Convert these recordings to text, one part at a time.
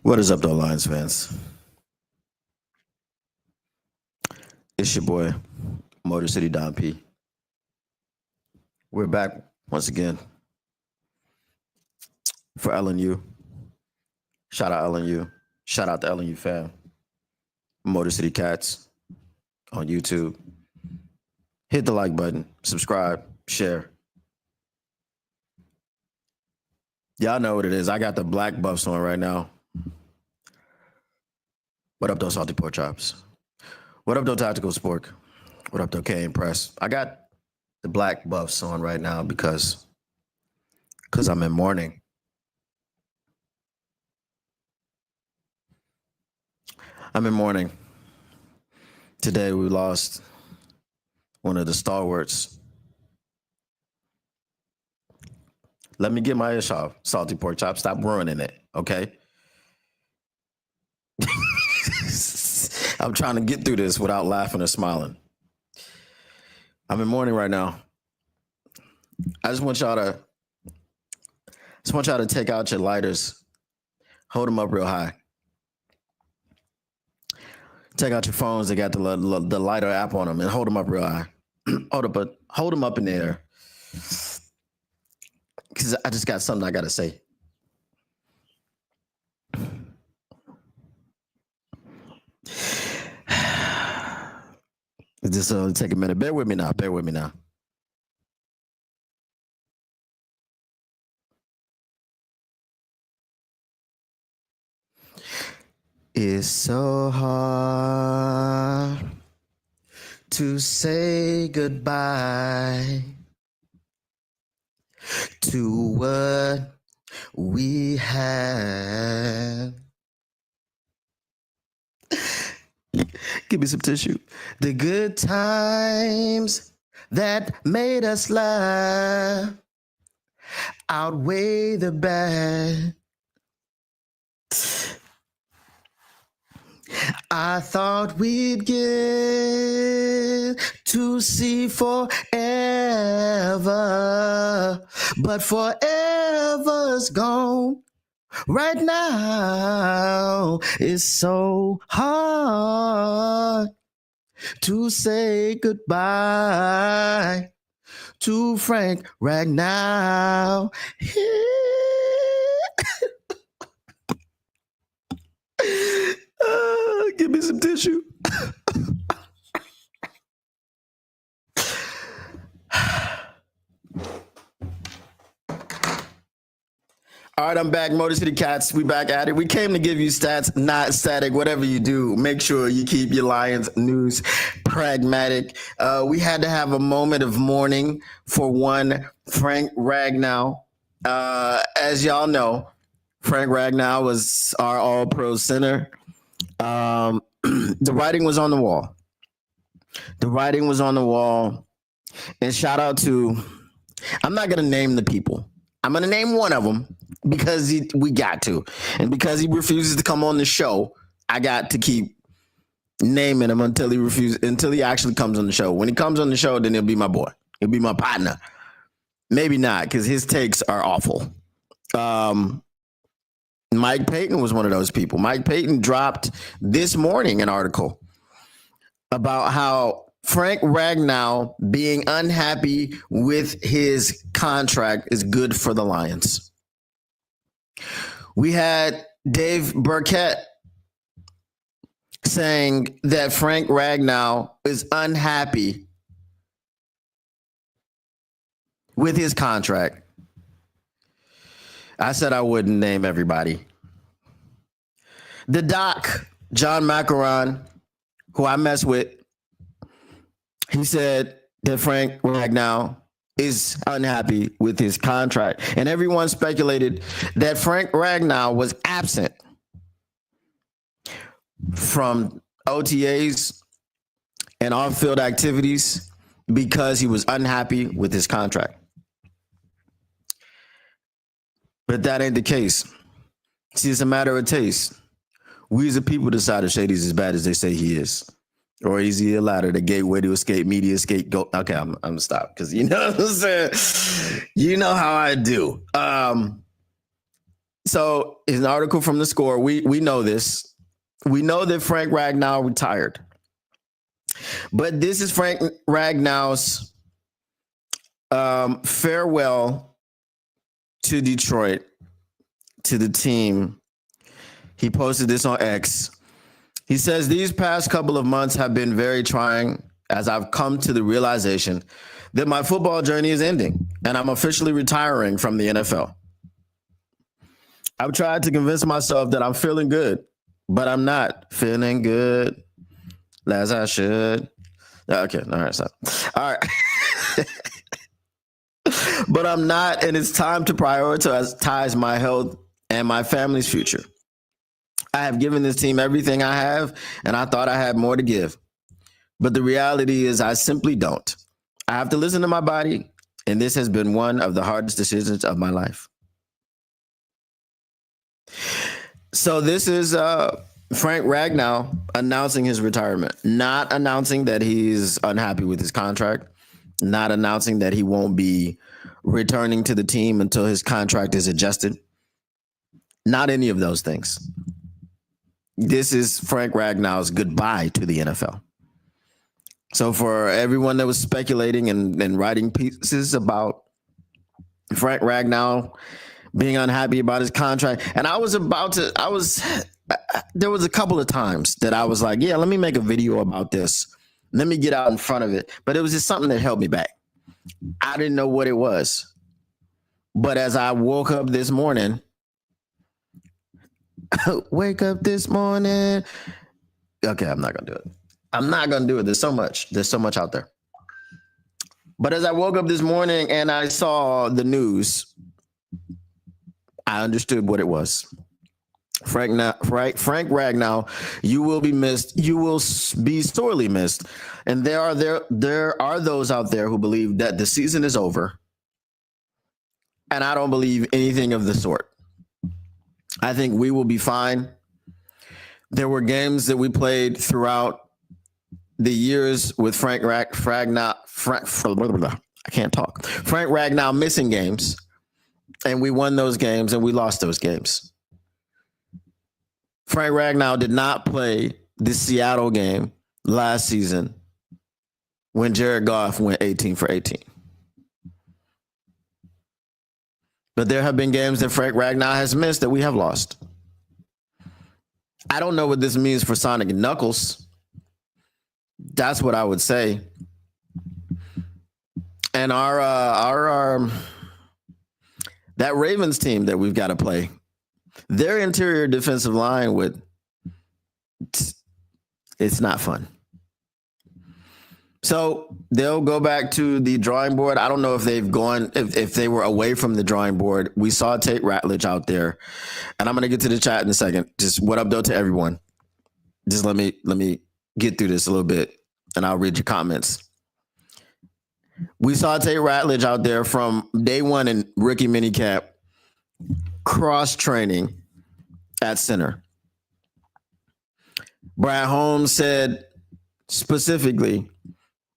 What is up, though, Lions fans? It's your boy, Motor City Don P. We're back once again for LNU. Shout out LNU. Shout out to LNU fam. Motor City Cats on YouTube. Hit the like button, subscribe, share. Y'all know what it is. I got the black buffs on right now. What up, though, Salty Pork Chops? What up, though, Tactical Spork? What up, though, K and Press? I got the black buffs on right now because I'm in mourning. I'm in mourning. Today we lost one of the stalwarts. Let me get my ish off, Salty Pork Chop. Stop ruining it, okay? I'm trying to get through this without laughing or smiling. I'm in mourning right now. I just want y'all to take out your lighters, hold them up real high. Take out your phones that got the lighter app on them and hold them up real high. hold them up in the air. Because I just got something I got to say. Just take a minute. Bear with me now. It's so hard to say goodbye to what we had. Give me some tissue. The good times that made us laugh outweigh the bad. I thought we'd get to see forever, but forever's gone. Right now, it's so hard to say goodbye to Frank Ragnow. Give me some tissue. All right, I'm back. Motor City Cats, we back at it. We came to give you stats, not static. Whatever you do, make sure you keep your Lions news pragmatic. We had to have a moment of mourning for one Frank Ragnow. As y'all know, Frank Ragnow was our All-Pro center. The writing was on the wall. And shout out to, I'm not going to name the people. I'm going to name one of them because we got to. And because he refuses to come on the show, I got to keep naming him until he actually comes on the show. When he comes on the show, then he'll be my boy. He'll be my partner. Maybe not, because his takes are awful. Mike Payton was one of those people. Mike Payton dropped this morning an article about how Frank Ragnow being unhappy with his contract is good for the Lions. We had Dave Burkett saying that Frank Ragnow is unhappy with his contract. I said I wouldn't name everybody. The doc, John Macaron, who I mess with, he said that Frank Ragnow is unhappy with his contract. And everyone speculated that Frank Ragnow was absent from OTAs and off-field activities because he was unhappy with his contract. But that ain't the case. See, it's a matter of taste. We as a people decide if Shady's as bad as they say he is. Or is he a ladder, the gateway to escape, media escape? Go. Okay, I'm gonna stop because you know what I'm saying. You know how I do. So, is an article from the Score. We know this. We know that Frank Ragnow retired, but this is Frank Ragnow's farewell to Detroit, to the team. He posted this on X. He says, these past couple of months have been very trying as I've come to the realization that my football journey is ending and I'm officially retiring from the NFL. I've tried to convince myself that I'm feeling good, but I'm not feeling good as I should. Okay, all right, so all right. But I'm not, and it's time to prioritize my health and my family's future. I have given this team everything I have, and I thought I had more to give. But the reality is I simply don't. I have to listen to my body, and this has been one of the hardest decisions of my life. So this is Frank Ragnow announcing his retirement, not announcing that he's unhappy with his contract, not announcing that he won't be returning to the team until his contract is adjusted. Not any of those things. This is Frank Ragnow's goodbye to the NFL. So for everyone that was speculating and writing pieces about Frank Ragnow being unhappy about his contract, and there was a couple of times that I was like, yeah, let me make a video about this. Let me get out in front of it. But it was just something that held me back. I didn't know what it was. But as I woke up this morning, wake up this morning. Okay, I'm not going to do it. I'm not going to do it. There's so much out there. But as I woke up this morning and I saw the news, I understood what it was. Frank Ragnow, you will be missed. You will be sorely missed. And there are those out there who believe that the season is over. And I don't believe anything of the sort. I think we will be fine. There were games that we played throughout the years with Frank Ragnow missing games, and we won those games and we lost those games. Frank Ragnow did not play the Seattle game last season when Jared Goff went 18 for 18. But there have been games that Frank Ragnow has missed that we have lost. I don't know what this means for Sonic and Knuckles. That's what I would say. And our that Ravens team that we've got to play, their interior defensive line it's not fun. So they'll go back to the drawing board. I don't know if if they were away from the drawing board. We saw Tate Ratledge out there, and I'm going to get to the chat in a second. Just what up, though, to everyone. Just let me get through this a little bit, and I'll read your comments. We saw Tate Ratledge out there from day one in rookie minicamp, cross-training at center. Brad Holmes said specifically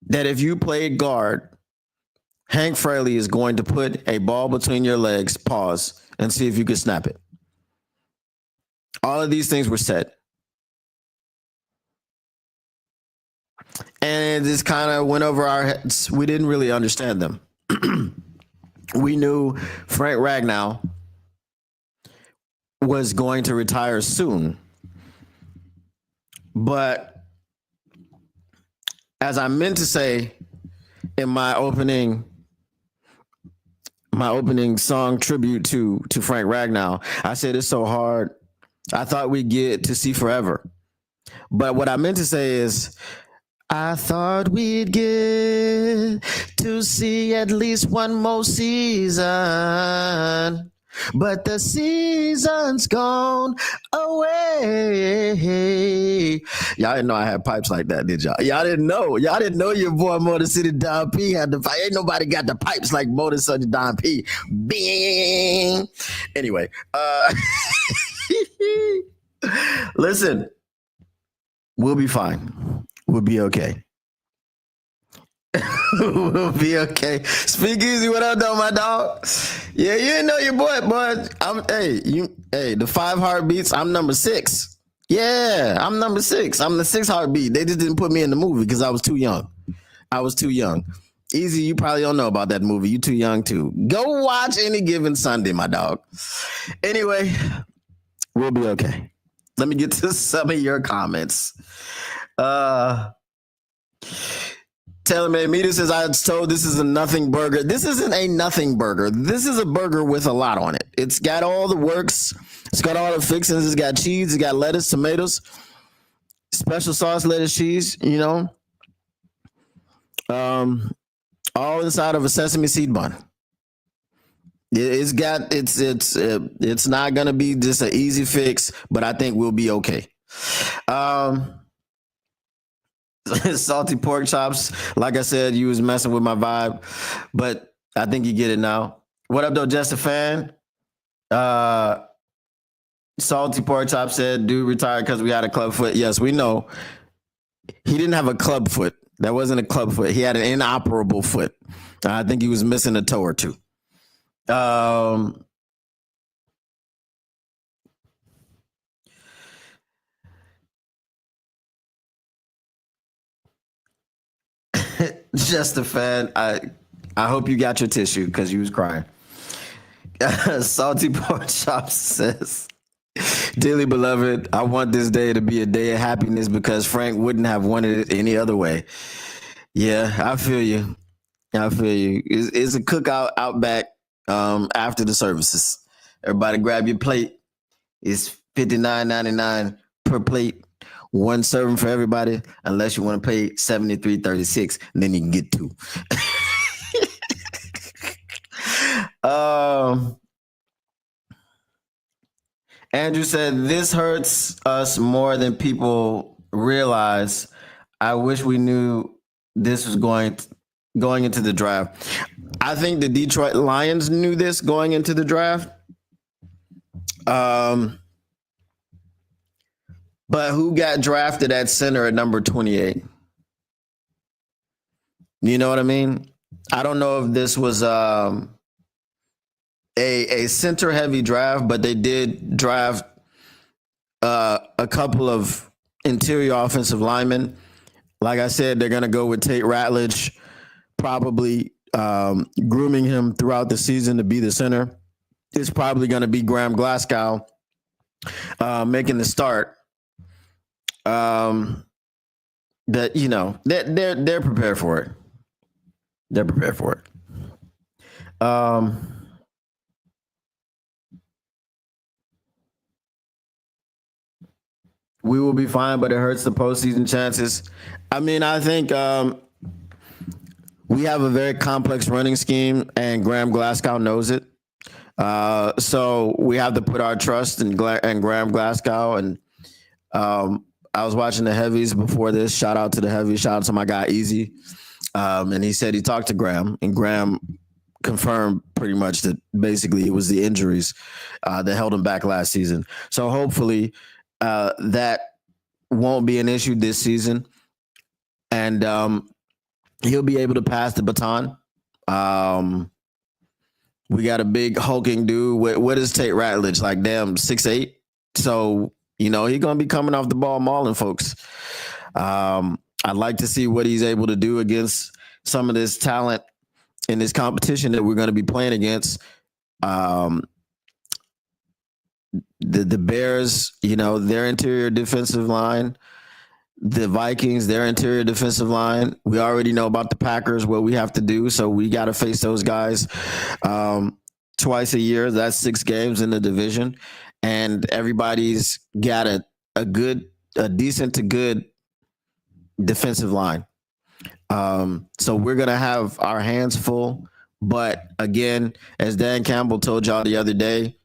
that if you played guard, Hank Fraley is going to put a ball between your legs, pause, and see if you could snap it. All of these things were said. And this kind of went over our heads. We didn't really understand them. We knew Frank Ragnow was going to retire soon. But as I meant to say in my opening song tribute to Frank Ragnow, I said it's so hard. I thought we'd get to see forever. But what I meant to say is I thought we'd get to see at least one more season. But the season's gone away. Y'all didn't know I had pipes like that, did y'all? Y'all didn't know. Y'all didn't know your boy Motor City Don P had the pipe. Ain't nobody got the pipes like Motor City Don P. Bing. Anyway, listen, we'll be fine. We'll be okay. We'll be okay. Speak easy. What up, though, my dog? Yeah, you didn't know your boy. Hey, the five heartbeats. I'm number six. Yeah, I'm number six. I'm the sixth heartbeat. They just didn't put me in the movie because I was too young. I was too young. Easy, you probably don't know about that movie. You too young too. Go watch Any Given Sunday, my dog. Anyway, we'll be okay. Let me get to some of your comments. Taylor Made Media says, I was told this is a nothing burger. This isn't a nothing burger. This is a burger with a lot on it. It's got all the works. It's got all the fixings. It's got cheese. It's got lettuce, tomatoes, special sauce, lettuce, cheese, all inside of a sesame seed bun. It's not gonna be just an easy fix, but I think we'll be okay. Salty pork chops. Like I said, you was messing with my vibe, but I think you get it now. What up, though, just a fan? Salty pork chop said, dude retired because we had a club foot. Yes, we know. He didn't have a club foot. That wasn't a club foot. He had an inoperable foot. I think he was missing a toe or two. Just a fan. I hope you got your tissue because you was crying. Salty pork chop says, dearly beloved, I want this day to be a day of happiness because Frank wouldn't have wanted it any other way. Yeah, I feel you. It's a cookout out back after the services. Everybody grab your plate. It's $59.99 per plate. One serving for everybody, unless you want to pay $73.36, and then you can get two. Andrew said, this hurts us more than people realize. I wish we knew this was going into the draft. I think the Detroit Lions knew this going into the draft. But who got drafted at center at number 28? You know what I mean? I don't know if this was a center heavy draft, but they did draft a couple of interior offensive linemen. Like I said, they're going to go with Tate Ratledge, probably grooming him throughout the season to be the center. It's probably going to be Graham Glasgow making the start. That they're prepared for it. They're prepared for it. We will be fine, but it hurts the postseason chances. I mean, I think we have a very complex running scheme, and Graham Glasgow knows it. So we have to put our trust in Graham Glasgow. And I was watching the heavies before this. Shout out to the heavies. Shout out to my guy Easy. And he said he talked to Graham, and Graham confirmed pretty much that basically it was the injuries that held him back last season. So hopefully that won't be an issue this season, and he'll be able to pass the baton. We got a big hulking dude. What is Tate Ratledge? Like, damn, 6'8"? So, he's going to be coming off the ball mauling folks. I'd like to see what he's able to do against some of this talent in this competition that we're going to be playing against. The Bears, their interior defensive line. The Vikings, their interior defensive line. We already know about the Packers, what we have to do. So we got to face those guys twice a year. That's 6 games in the division. And everybody's got a decent to good defensive line. So we're going to have our hands full. But again, as Dan Campbell told y'all the other day,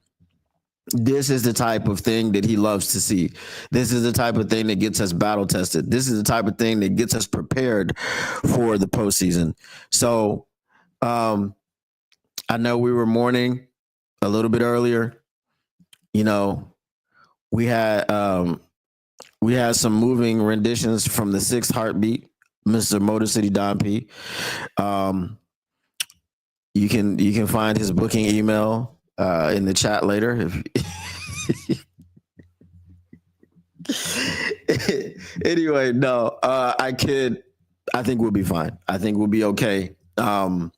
this is the type of thing that he loves to see. This is the type of thing that gets us battle tested. This is the type of thing that gets us prepared for the postseason. So I know we were mourning a little bit earlier. We had some moving renditions from the 6th heartbeat. Mr. Motor City Don P. Um, you can find his booking email in the chat later. Anyway, no, I kid. I think we'll be fine. I think we'll be okay. Now,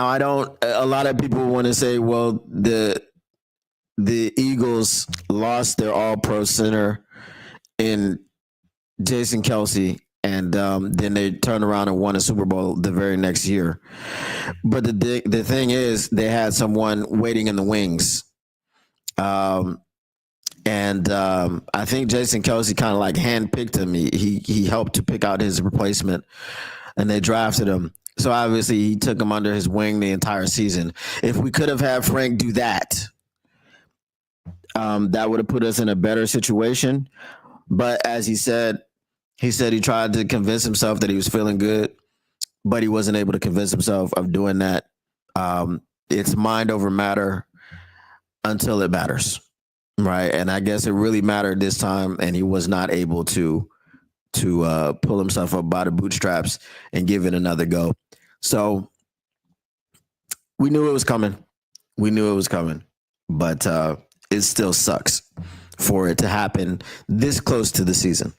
I don't. A lot of people want to say, well, the Eagles lost their All Pro center in Jason Kelsey, and then they turned around and won a Super Bowl the very next year. But the thing is, they had someone waiting in the wings. And I think Jason Kelsey kind of like handpicked him. He helped to pick out his replacement, and they drafted him. So obviously he took him under his wing the entire season. If we could have had Frank do that, that would have put us in a better situation. But as he said he tried to convince himself that he was feeling good, but he wasn't able to convince himself of doing that. It's mind over matter until it matters, right? And I guess it really mattered this time, and he was not able to pull himself up by the bootstraps and give it another go. So we knew it was coming. But it still sucks for it to happen this close to the season.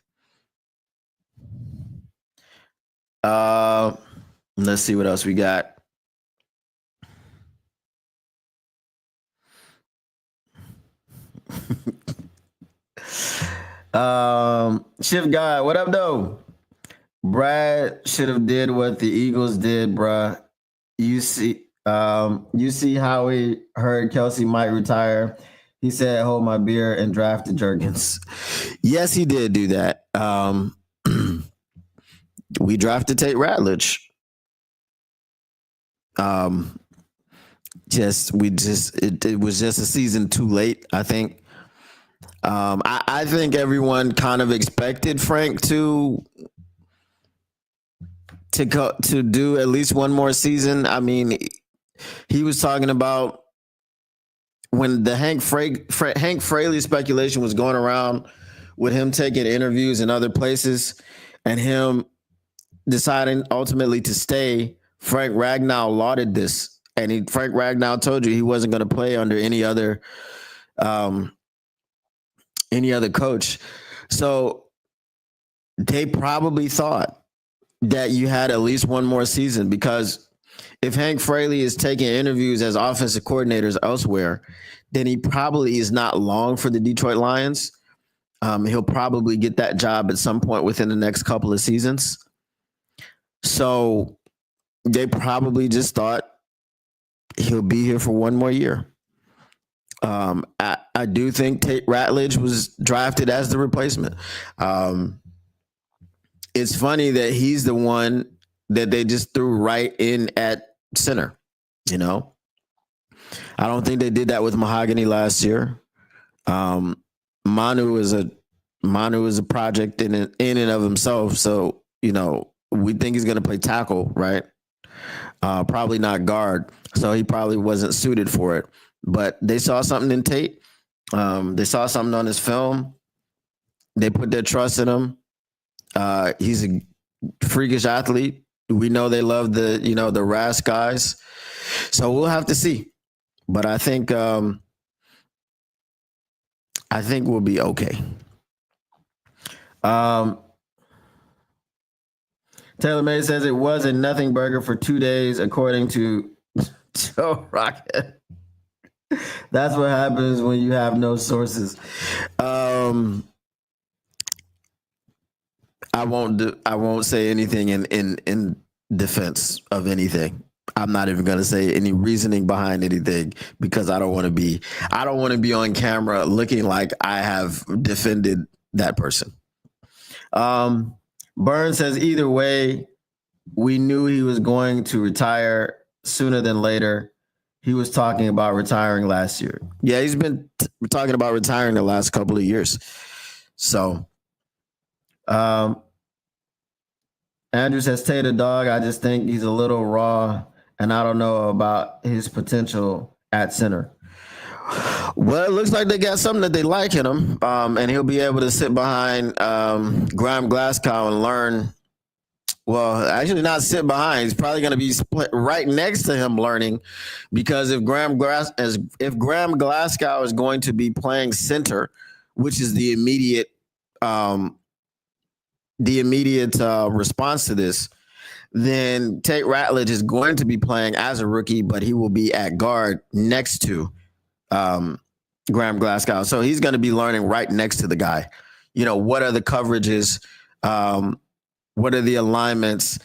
Let's see what else we got. Shift guy, what up though? Brad should have did what the Eagles did, bruh. You see how he heard Kelsey might retire. He said, "Hold my beer," and drafted Jurgens. Yes, he did do that. We drafted Tate Ratledge. It was just a season too late, I think. I think everyone kind of expected Frank to do at least one more season. I mean, he was talking about when the Hank Fraley speculation was going around with him taking interviews in other places and him deciding ultimately to stay. Frank Ragnow lauded this, and Frank Ragnow told you he wasn't going to play under any other coach. So they probably thought that you had at least one more season, because if Hank Fraley is taking interviews as offensive coordinators elsewhere, then he probably is not long for the Detroit Lions. He'll probably get that job at some point within the next couple of seasons. So they probably just thought he'll be here for one more year. I do think Tate Ratledge was drafted as the replacement. It's funny that he's the one that they just threw right in at center. You know, I don't think they did that with Mahogany last year. Manu is a project in and of himself. So, you know, we think he's going to play tackle, right? Probably not guard. So he probably wasn't suited for it. But they saw something in Tate. They saw something on his film. They put their trust in him. He's a freakish athlete. We know they love the RAS guys. So we'll have to see. But I think we'll be okay. Taylor May says it was a nothing burger for 2 days, according to Joe Rocket. That's what happens when you have no sources. I won't say anything in defense of anything. I'm not even going to say any reasoning behind anything, because I don't want to be on camera looking like I have defended that person. Burns says either way, we knew he was going to retire sooner than later. He was talking about retiring last year. Yeah, he's been talking about retiring the last couple of years. So, Andrew says, Tater dog, I just think he's a little raw, and I don't know about his potential at center. Well, it looks like they got something that they like in him, and he'll be able to sit behind Graham Glasgow and learn. Well, actually, not sit behind. He's probably going to be split right next to him learning, because if Graham Glasgow is going to be playing center, which is um, the immediate response to this, then Tate Ratledge is going to be playing as a rookie, but he will be at guard next to um, Graham Glasgow. So he's going to be learning right next to the guy. You know, what are the coverages? What are the alignments?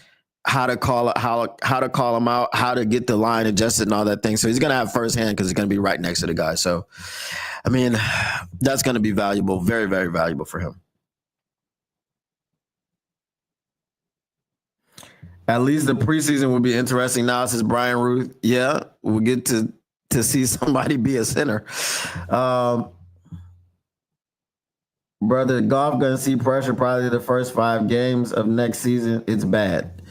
How to call them out? How to get the line adjusted and all that thing. So he's going to have firsthand because he's going to be right next to the guy. So, I mean, that's going to be valuable, very, very valuable for him. At least the preseason will be interesting now, says Brian Ruth. Yeah, we'll get to see somebody be a center. Brother, Golf gonna see pressure probably the first 5 games of next season. It's bad.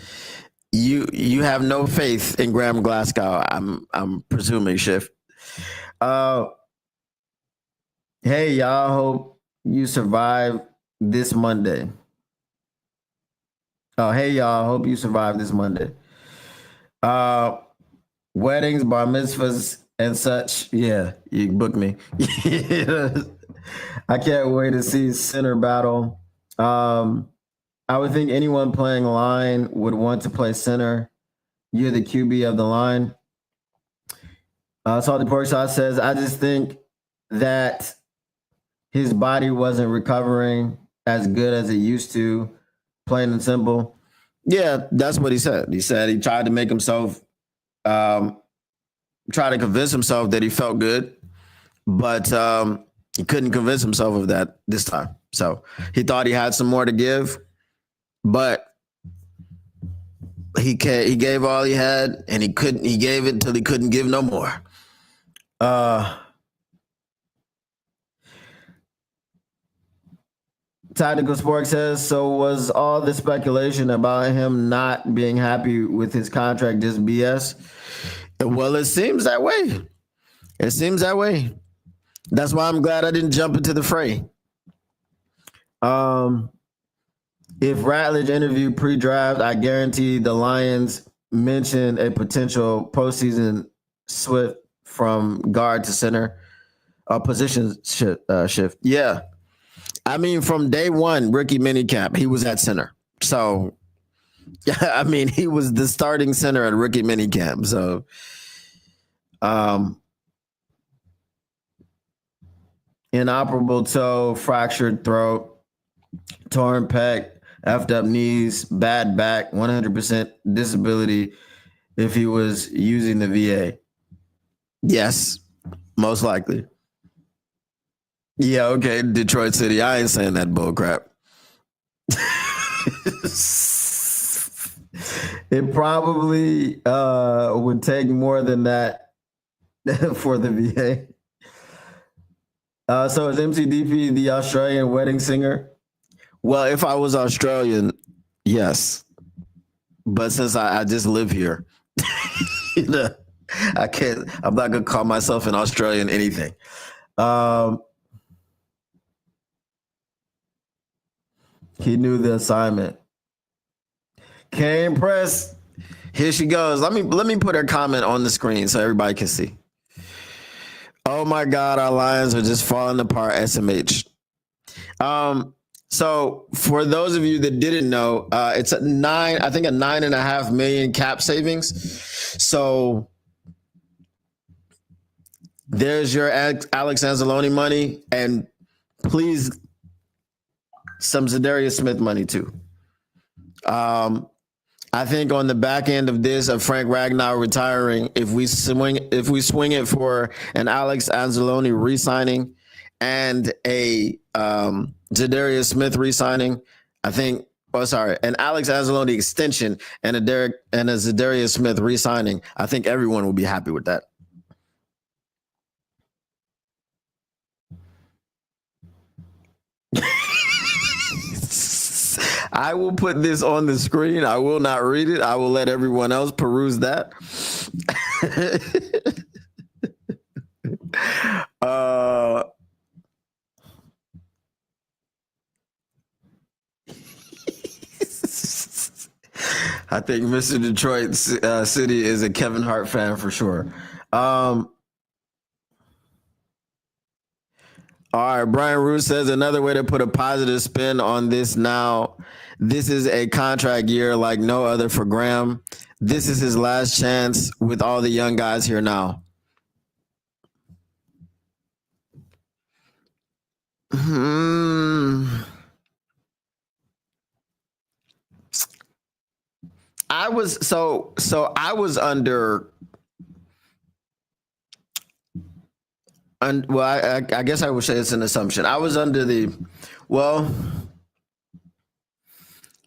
You have no faith in Graham Glasgow. I'm presuming, Schiff. Hey, y'all. Hope you survive this Monday. Oh, hey, y'all. Hope you survive this Monday. Weddings, bar mitzvahs, and such. Yeah, you book me. I can't wait to see center battle. I would think anyone playing line would want to play center. You're the QB of the line. Salty Pork Sauce says, I just think that his body wasn't recovering as good as it used to. Plain and simple. Yeah, that's what he said. He said he tried to make himself, try to convince himself that he felt good, but he couldn't convince himself of that this time. So he thought he had some more to give, but he gave all he had, and he gave it until he couldn't give no more. Tactical Sports says, so was all the speculation about him not being happy with his contract just BS? Well, it seems that way. It seems that way. That's why I'm glad I didn't jump into the fray. If Ratledge interviewed pre-draft, I guarantee the Lions mentioned a potential postseason switch from guard to center, position shift. Yeah. I mean, from day one, rookie minicamp, he was at center. So, I mean, he was the starting center at rookie minicamp. So, inoperable toe, fractured throat, torn pec, effed up knees, bad back, 100% disability if he was using the VA. Yes, most likely. Yeah, okay, Detroit City. I ain't saying that bull crap. It probably would take more than that for the VA. So is MCDP the Australian wedding singer? Well, if I was Australian, yes. But since I just live here, I can't. I'm not gonna call myself an Australian anything. He knew the assignment. Kane Press, here she goes. Let me put her comment on the screen so everybody can see. Oh my God, our Lions are just falling apart. SMH. So for those of you that didn't know, it's a 9.5 million cap savings. So there's your Alex Anzalone money, and please, some Zadarius Smith money too. I think on the back end of this, of Frank Ragnow retiring, if we swing it for an Alex Anzalone re-signing and a Zadarius Smith re-signing, I think. An Alex Anzalone extension and a Zadarius Smith re-signing, I think everyone will be happy with that. I will put this on the screen. I will not read it. I will let everyone else peruse that. I think Mr. Detroit City is a Kevin Hart fan for sure. Um, all right, Brian Root says another way to put a positive spin on this now. This is a contract year like no other for Graham. This is his last chance with all the young guys here now. Hmm. I was under well, I guess I would say it's an assumption. I was under the, well,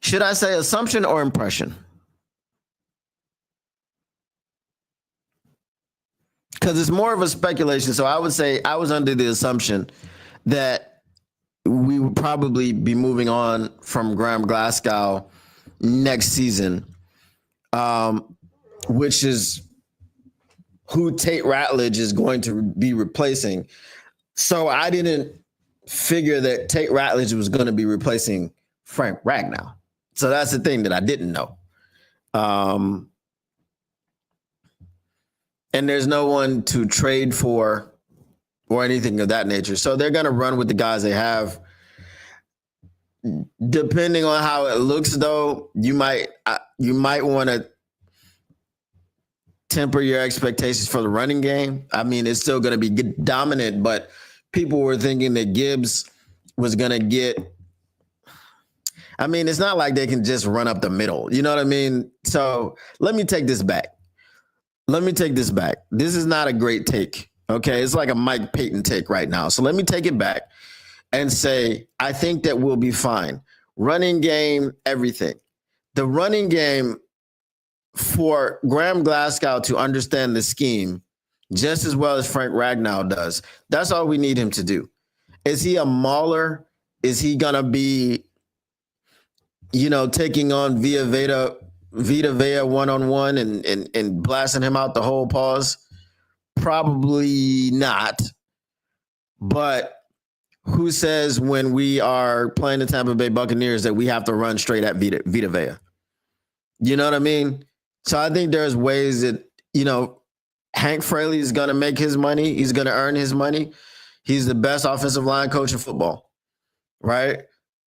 should I say assumption or impression? Because it's more of a speculation. So I would say I was under the assumption that we would probably be moving on from Graham Glasgow next season, which is who Tate Ratledge is going to be replacing. So I didn't figure that Tate Ratledge was going to be replacing Frank Ragnow. So that's the thing that I didn't know. And there's no one to trade for or anything of that nature. So they're going to run with the guys they have. Depending on how it looks, though, you might want to temper your expectations for the running game. I mean, it's still going to be dominant, but people were thinking that Gibbs was going to get. I mean, it's not like they can just run up the middle. You know what I mean? So let me take this back. This is not a great take. Okay. It's like a Mike Payton take right now. So let me take it back and say, I think that we'll be fine. Running game, everything. The running game for Graham Glasgow to understand the scheme just as well as Frank Ragnow does. That's all we need him to do. Is he a mauler? Is he going to be, taking on Vita Vea one-on-one and blasting him out the whole pause? Probably not. But who says when we are playing the Tampa Bay Buccaneers that we have to run straight at Vita Vea? You know what I mean? So I think there's ways that, Hank Fraley is going to make his money. He's going to earn his money. He's the best offensive line coach in football, right?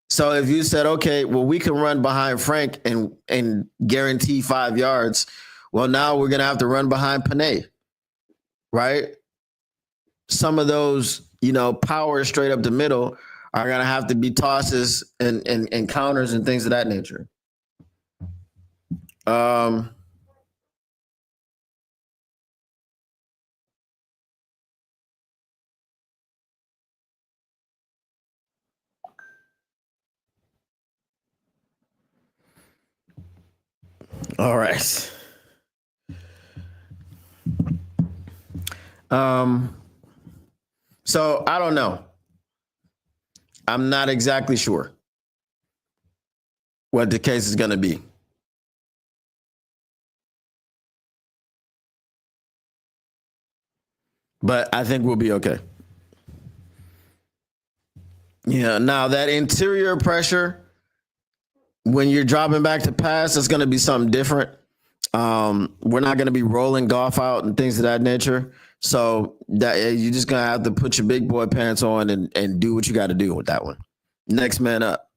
So if you said, okay, well, we can run behind Frank and guarantee 5 yards, well, now we're going to have to run behind Panay, right? Some of those, power straight up the middle are going to have to be tosses and counters and things of that nature. All right. So I don't know. I'm not exactly sure what the case is going to be. But I think we'll be okay. Yeah. Now that interior pressure, when you're dropping back to pass, it's going to be something different. We're not going to be rolling golf out and things of that nature. So that you're just going to have to put your big boy pants on and do what you got to do with that one. Next man up.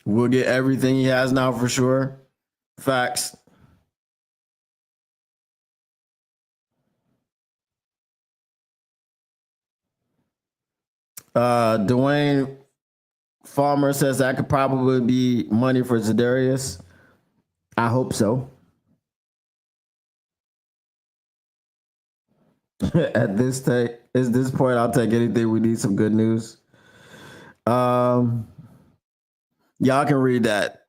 We'll get everything he has now for sure. Facts. Dwayne Farmer says that could probably be money for Za'Darius. I hope so. At this point, I'll take anything. We need some good news. Y'all can read that.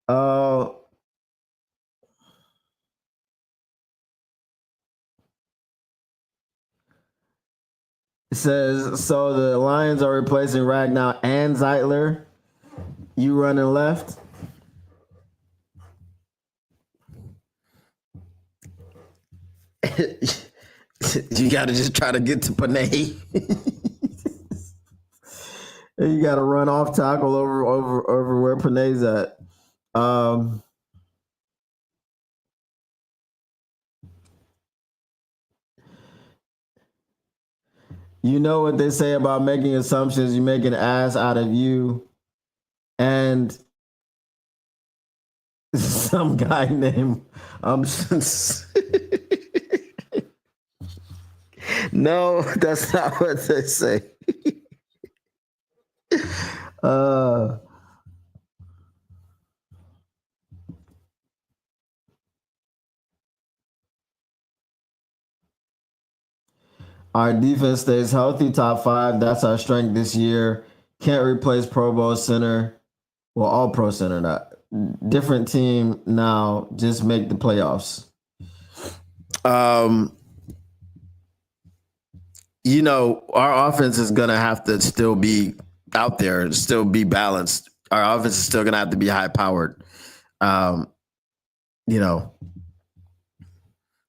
Uh, says, so the Lions are replacing Ragnow and Zeitler. You running left? You got to just try to get to Panay. You got to run off tackle over where Panay's at. You know what they say about making assumptions. You make an ass out of you and some guy named No, that's not what they say. uh Our defense stays healthy, top 5. That's our strength this year. Can't replace Pro Bowl center. Well, all pro center, not different team now. Just make the playoffs. You know, our offense is gonna have to still be out there, still be balanced. Our offense is still gonna have to be high powered. You know,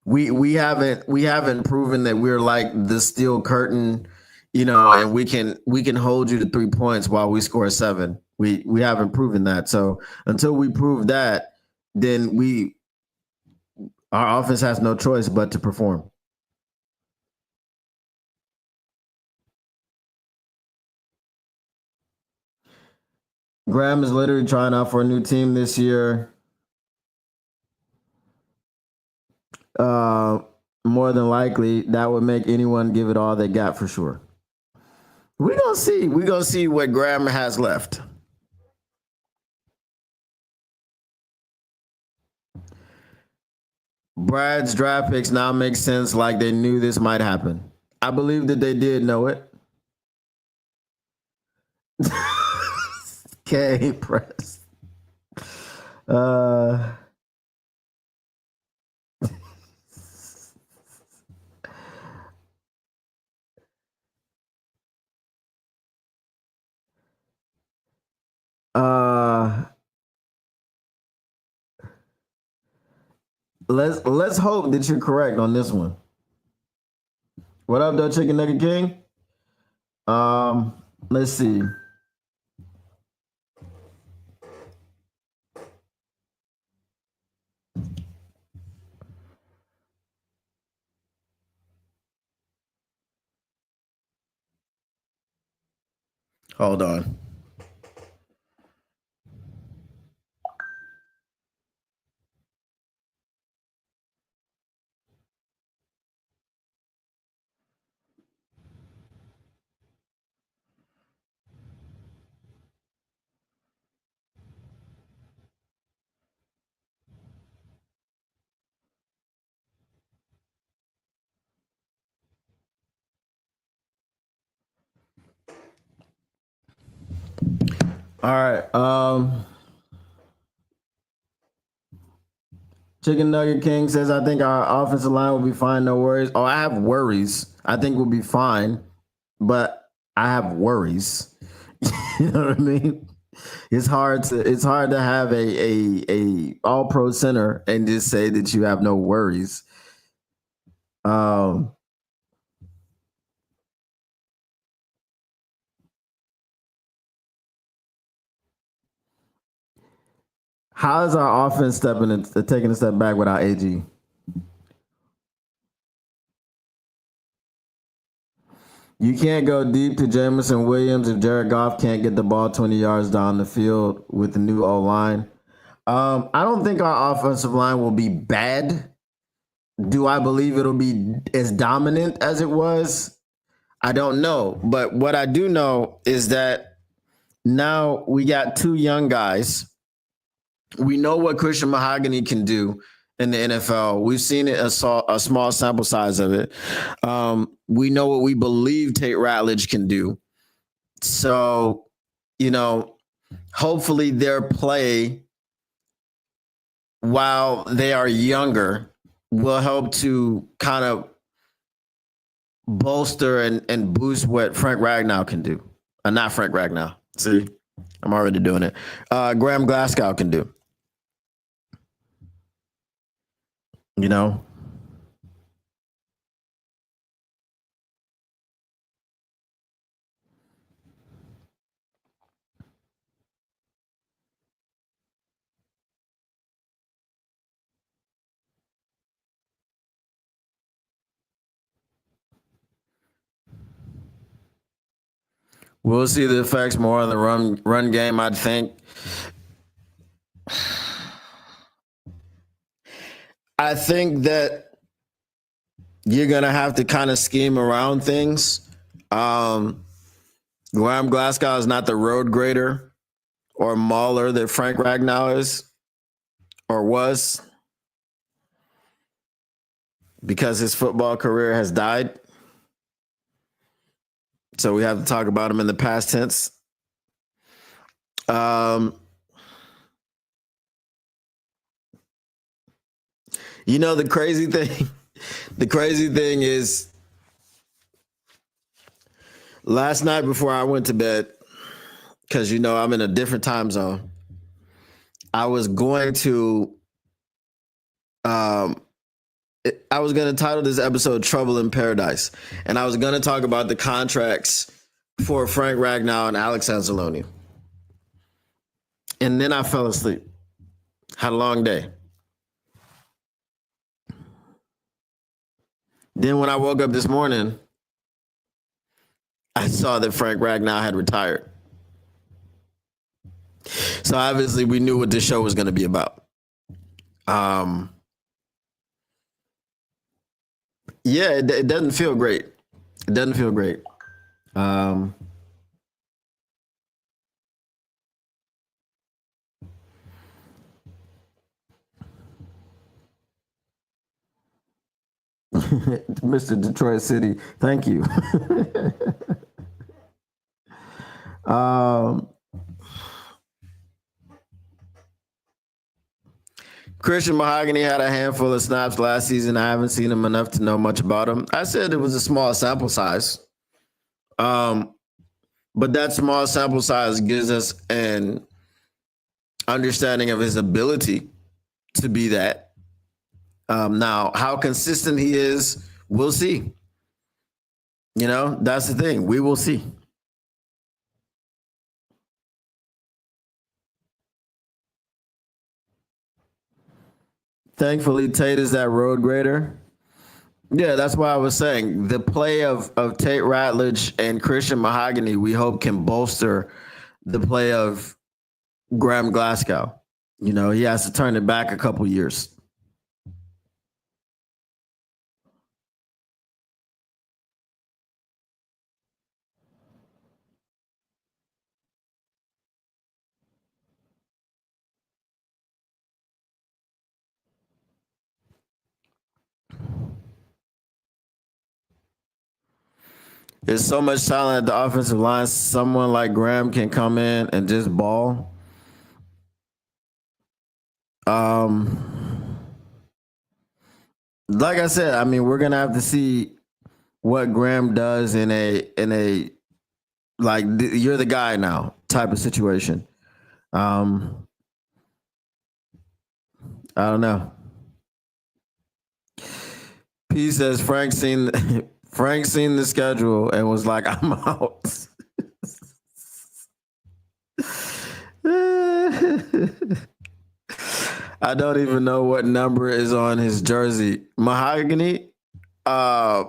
we haven't proven that we're like the steel curtain, you know, and we can hold you to 3 points while we score 7. We haven't proven that. So until we prove that, then our offense has no choice but to perform. Graham is literally trying out for a new team this year. More than likely, that would make anyone give it all they got for sure. We're gonna see. We're gonna see what Graham has left. Brad's draft picks now make sense, like they knew this might happen. I believe that they did know it. Okay, press. Let's hope that you're correct on this one. What up, though, Chicken Nugget King? Let's see. Hold on. All right. Chicken Nugget King says, I think our offensive line will be fine. No worries. Oh, I have worries. I think we'll be fine, but I have worries. You know what I mean? It's hard to have a all pro center and just say that you have no worries. How is our offense taking a step back without AG? You can't go deep to Jameson Williams if Jared Goff can't get the ball 20 yards down the field with the new O-line. I don't think our offensive line will be bad. Do I believe it'll be as dominant as it was? I don't know. But what I do know is that now we got 2 young guys. We know what Christian Mahogany can do in the NFL. We've seen it a small sample size of it. We know what we believe Tate Ratledge can do. So, you know, hopefully their play while they are younger will help to kind of bolster and boost what Frank Ragnow can do. Not Frank Ragnow. See, I'm already doing it. Graham Glasgow can do. You know, we'll see the effects more on the run game. I think. I think that you're gonna have to kind of scheme around things. Um, Graham Glasgow is not the road grader or mauler that Frank Ragnow is or was because his football career has died. So we have to talk about him in the past tense. Um, the crazy thing, the crazy thing is, last night before I went to bed, because I'm in a different time zone, I was going to, um, I was going to title this episode "Trouble in Paradise," and I was going to talk about the contracts for Frank Ragnow and Alex Anzalone. And then I fell asleep. Had a long day. Then when I woke up this morning, I saw that Frank Ragnow had retired. So obviously we knew what this show was going to be about. Yeah, it doesn't feel great. It doesn't feel great. Mr. Detroit City, thank you. um, Christian Mahogany had a handful of snaps last season. I haven't seen him enough to know much about him. I said it was a small sample size. But that small sample size gives us an understanding of his ability to be that. Now, how consistent he is, we'll see. That's the thing. We will see. Thankfully, Tate is that road grader. Yeah, that's why I was saying the play of Tate Ratledge and Christian Mahogany, we hope can bolster the play of Graham Glasgow. He has to turn it back a couple years. There's so much talent at the offensive line. Someone like Graham can come in and just ball. Like I said, I mean, we're gonna have to see what Graham does in a like you're the guy now type of situation. Um, I don't know. P says Frank seen the schedule and was like, I'm out. I don't even know what number is on his jersey. Mahogany. Uh,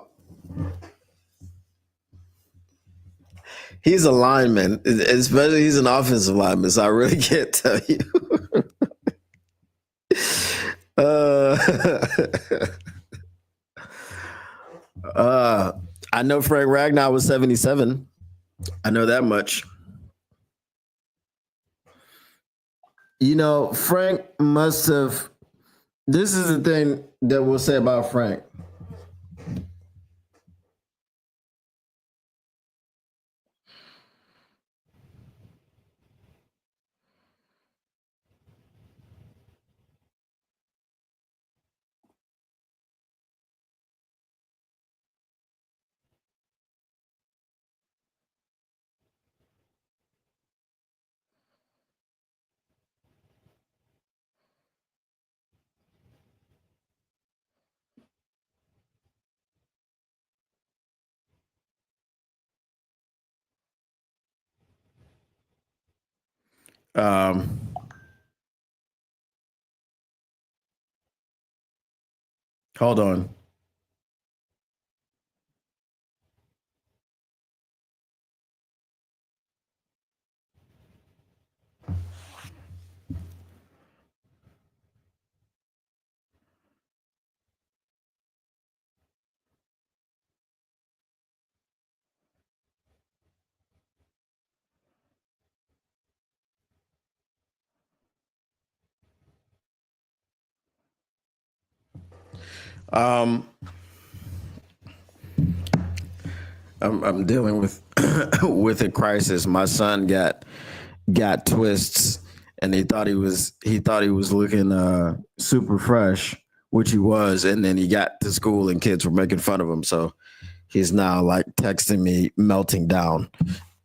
he's a lineman, especially he's an offensive lineman. So I really can't tell you. uh, I know Frank Ragnow was 77. I know that much. Frank must have. This is the thing that we'll say about Frank. Um, hold on. Um, I'm dealing with with a crisis. My son got twists, and he thought he was looking super fresh, which he was, and then he got to school and kids were making fun of him. So he's now like texting me, melting down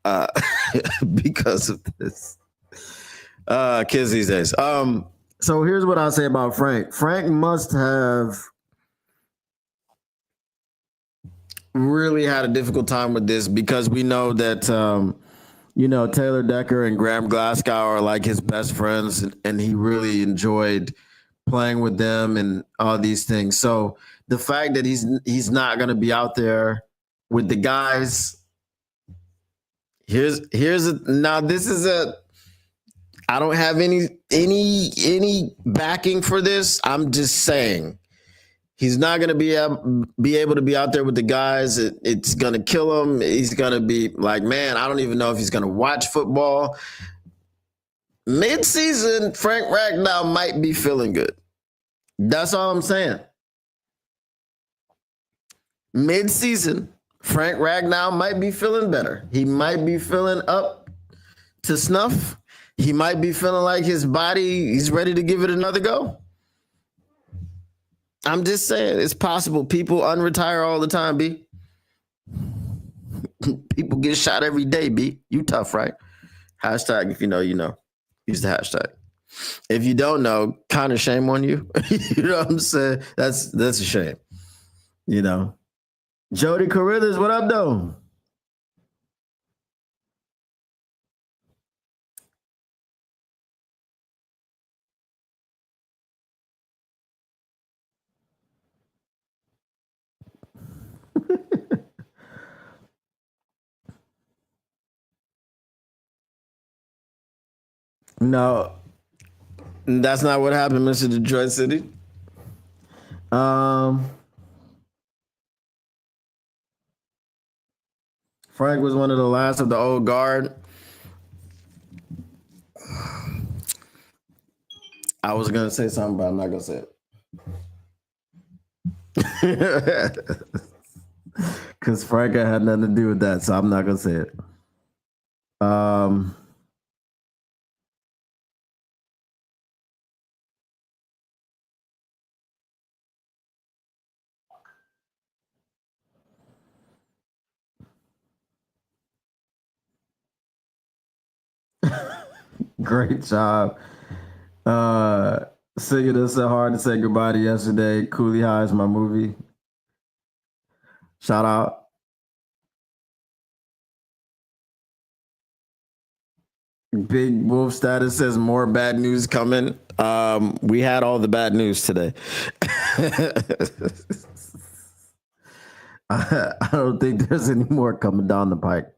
uh, because of this. Kids these days. So here's what I'll say about Frank. Frank must have really had a difficult time with this because we know that Taylor Decker and Graham Glasgow are like his best friends, and he really enjoyed playing with them and all these things. So the fact that he's not going to be out there with the guys. Now this is a I don't have any backing for this. I'm just saying he's not going to be able to be out there with the guys. It's going to kill him. He's going to be like, man, I don't even know if he's going to watch football. Mid-season, Frank Ragnow might be feeling good. That's all I'm saying. Mid-season, Frank Ragnow might be feeling better. He might be feeling up to snuff. He might be feeling like his body, he's ready to give it another go. I'm just saying, it's possible. People unretire all the time, B. People get shot every day, B. You tough, right? Hashtag if you know, you know. Use the hashtag. If you don't know, kind of shame on you. You know what I'm saying? That's a shame. You know. Jody Carruthers, what up, though? No, that's not what happened, Mr. Detroit City. Um, Frank was one of the last of the old guard. I was gonna say something, but I'm not gonna say it. Because Frank had nothing to do with that, so I'm not gonna say it. Um, great job. Singing us so hard to say goodbye to yesterday. Coolie High is my movie. Shout out. Big Wolf status says more bad news coming. We had all the bad news today. I don't think there's any more coming down the pike.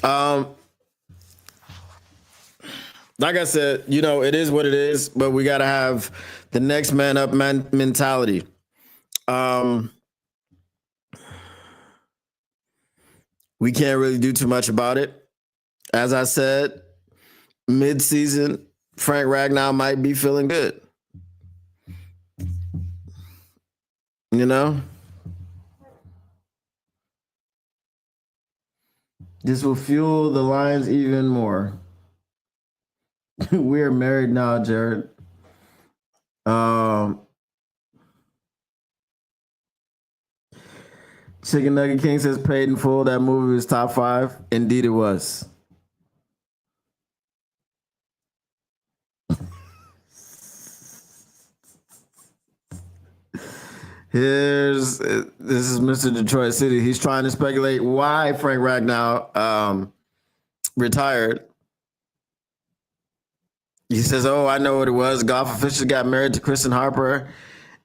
Um, like I said, it is what it is, but we got to have the next man up mentality. Um, we can't really do too much about it. As I said, mid-season, Frank Ragnow might be feeling good. You know, this will fuel the Lions even more. We're married now, Jared. Um, Chicken Nugget King says paid in full. That movie was top 5. Indeed, it was. This is Mr. Detroit City. He's trying to speculate why Frank Ragnow retired. He says, "Oh, I know what it was. Golf officials got married to Kristen Harper,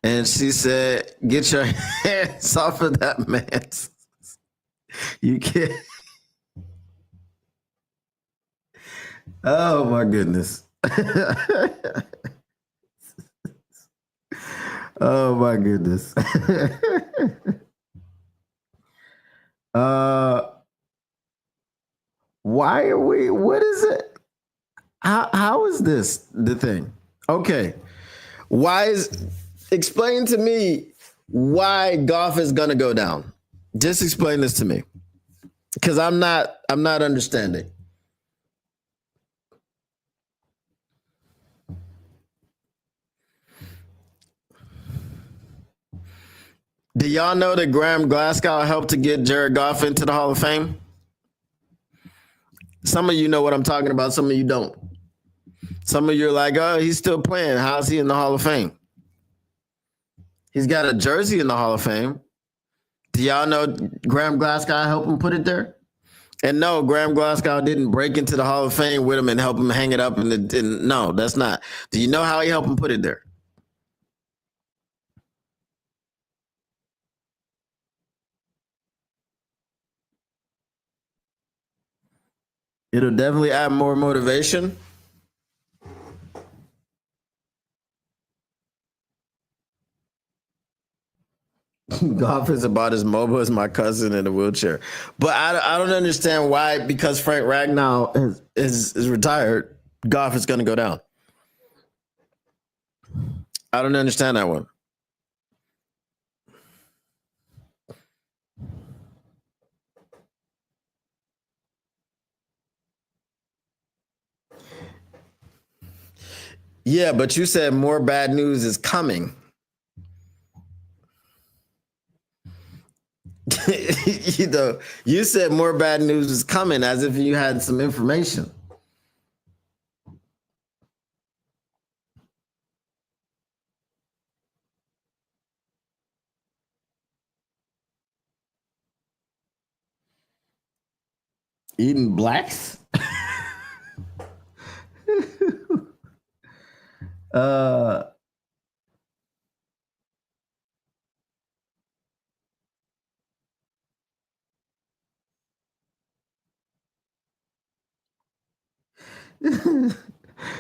and she said, get your hands off of that man. You can't." Oh my goodness. Oh my goodness. uh why are we, what is it? How is this the thing? Okay. Why is, explain to me why golf is gonna go down. Just explain this to me. Because I'm not understanding. Do y'all know that Graham Glasgow helped to get Jared Goff into the Hall of Fame? Some of you know what I'm talking about. Some of you don't. Some of you are like, oh, he's still playing. How's he in the Hall of Fame? He's got a jersey in the Hall of Fame. Do y'all know Graham Glasgow helped him put it there? And no, Graham Glasgow didn't break into the Hall of Fame with him and help him hang it up. No, that's not. Do you know how he helped him put it there? It'll definitely add more motivation. Golf is about as mobile as my cousin in a wheelchair. But I don't understand why, because Frank Ragnow is retired, golf is going to go down. I don't understand that one. Yeah, but you said more bad news is coming. You said more bad news is coming as if you had some information. Eating blacks? uh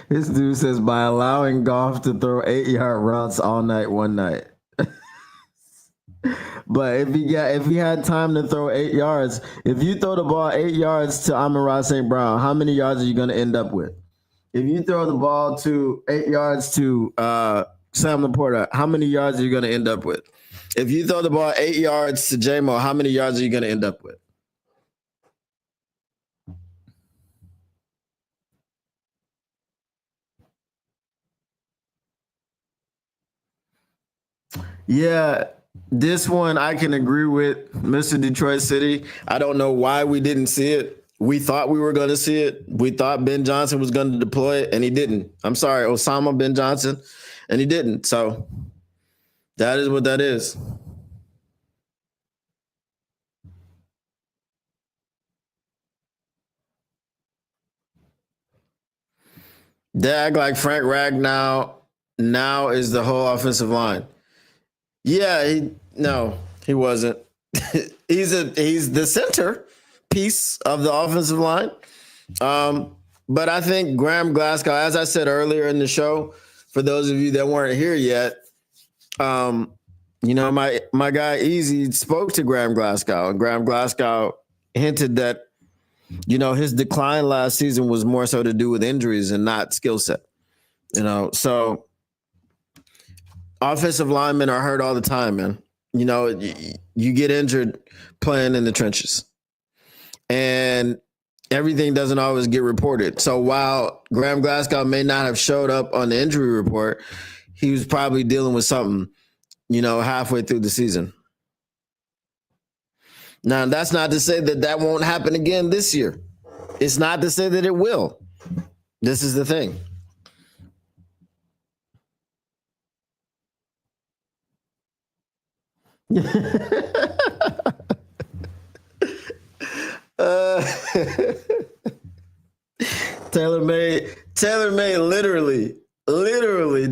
This dude says by allowing golf to throw 8-yard routes all night, one night. But if he had time to throw 8 yards, if you throw the ball 8 yards to Amon-Ra St. Brown, how many yards are you going to end up with? If you throw the ball to 8 yards to Sam Laporta, how many yards are you going to end up with? If you throw the ball 8 yards to J-Mo, how many yards are you going to end up with? Yeah, this one I can agree with Mr. Detroit City. I don't know why we didn't see it. We thought we were going to see it. We thought Ben Johnson was going to deploy it, and he didn't. I'm sorry, Osama Ben Johnson, and he didn't. So that is what that is. They act like Frank Ragnow now is the whole offensive line. Yeah, no, he wasn't. He's the center piece of the offensive line. But I think Graham Glasgow, as I said earlier in the show, for those of you that weren't here yet, my guy Easy spoke to Graham Glasgow, and Graham Glasgow hinted that his decline last season was more so to do with injuries and not skill set. So offensive linemen are hurt all the time, man. You get injured playing in the trenches, and everything doesn't always get reported. So while Graham Glasgow may not have showed up on the injury report, he was probably dealing with something, halfway through the season. Now, that's not to say that won't happen again this year. It's not to say that it will. This is the thing. uh, Taylor May literally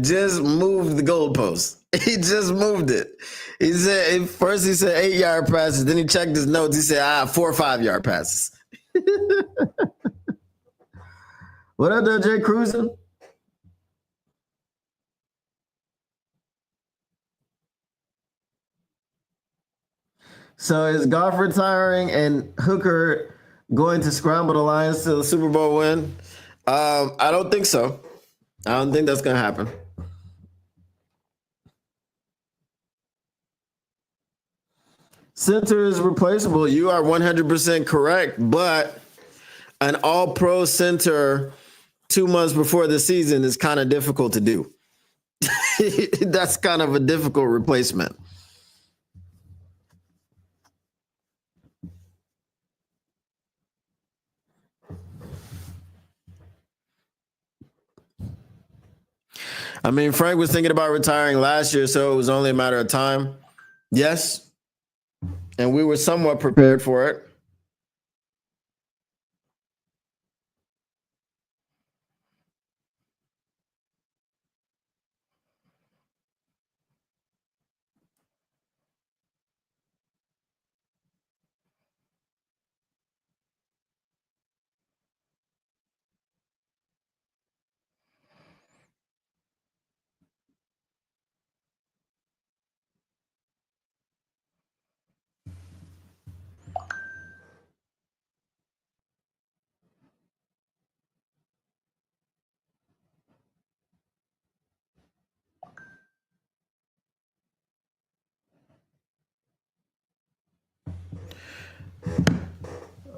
just moved the goalpost. He just moved it. He said first he said 8-yard passes, then he checked his notes. He said 4 or 5-yard passes. What up, though, Jay Cruising? So is Goff retiring and Hooker going to scramble the Lions to the Super Bowl win? I don't think so. I don't think that's going to happen. Center is replaceable. You are 100% correct, but an all-pro center 2 months before the season is kind of difficult to do. That's kind of a difficult replacement. I mean, Frank was thinking about retiring last year, so it was only a matter of time. Yes. And we were somewhat prepared for it.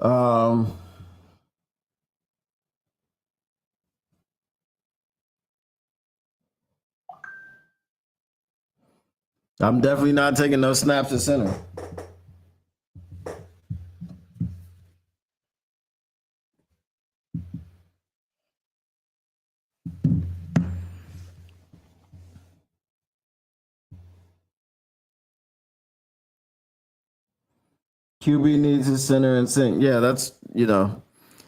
Um, I'm definitely not taking no snaps at center. QB needs his center in sync. Yeah, that's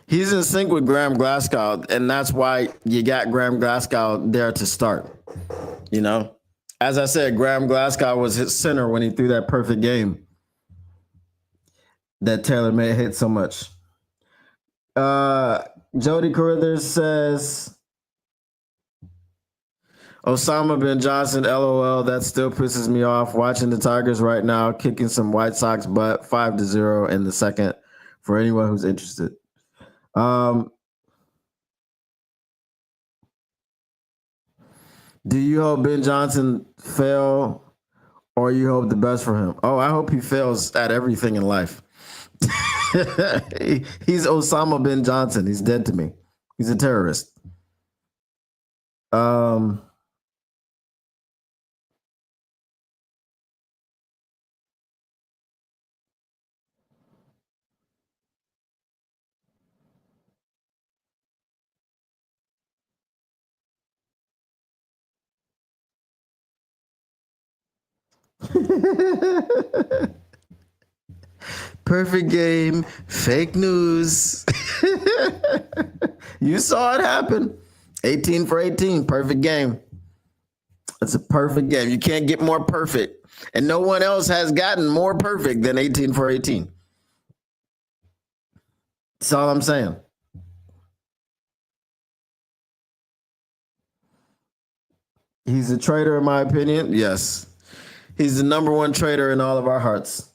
he's in sync with Graham Glasgow, and that's why you got Graham Glasgow there to start. As I said, Graham Glasgow was his center when he threw that perfect game that Taylor May hit so much. Jody Carruthers says Osama bin Johnson, LOL. That still pisses me off. Watching the Tigers right now, kicking some White Sox butt, 5-0 in the second. For anyone who's interested. Do you hope Ben Johnson fail, or you hope the best for him? Oh, I hope he fails at everything in life. He's Osama bin Johnson. He's dead to me. He's a terrorist. Perfect game, fake news. You saw it happen. 18 for 18, perfect game. It's a perfect game. You can't get more perfect. And no one else has gotten more perfect than 18 for 18. That's all I'm saying. He's a traitor, in my opinion. Yes. He's the number one traitor in all of our hearts.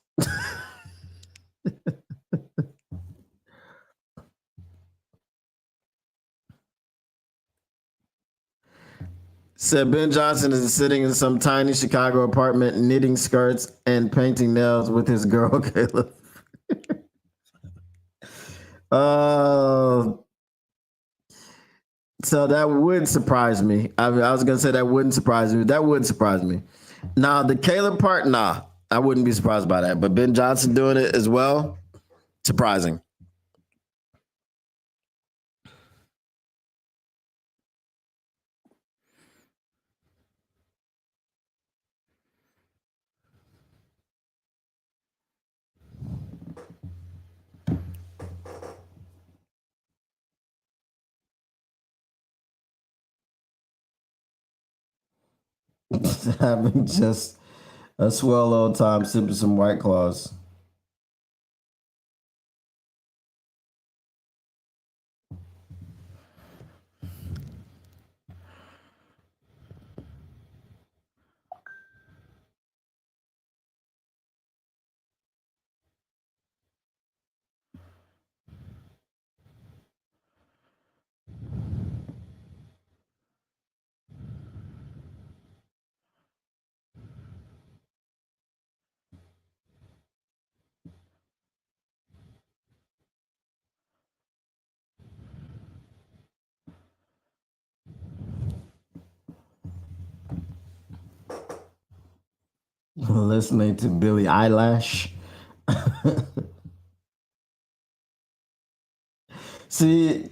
Said Ben Johnson is sitting in some tiny Chicago apartment knitting skirts and painting nails with his girl, Caleb. uh, so that would surprise me. I was going to say that wouldn't surprise me. That would surprise me. Now, the Caleb part, nah, I wouldn't be surprised by that. But Ben Johnson doing it as well, surprising. Having just a swell old time sipping some White Claws. Listening to Billie Eyelash. see,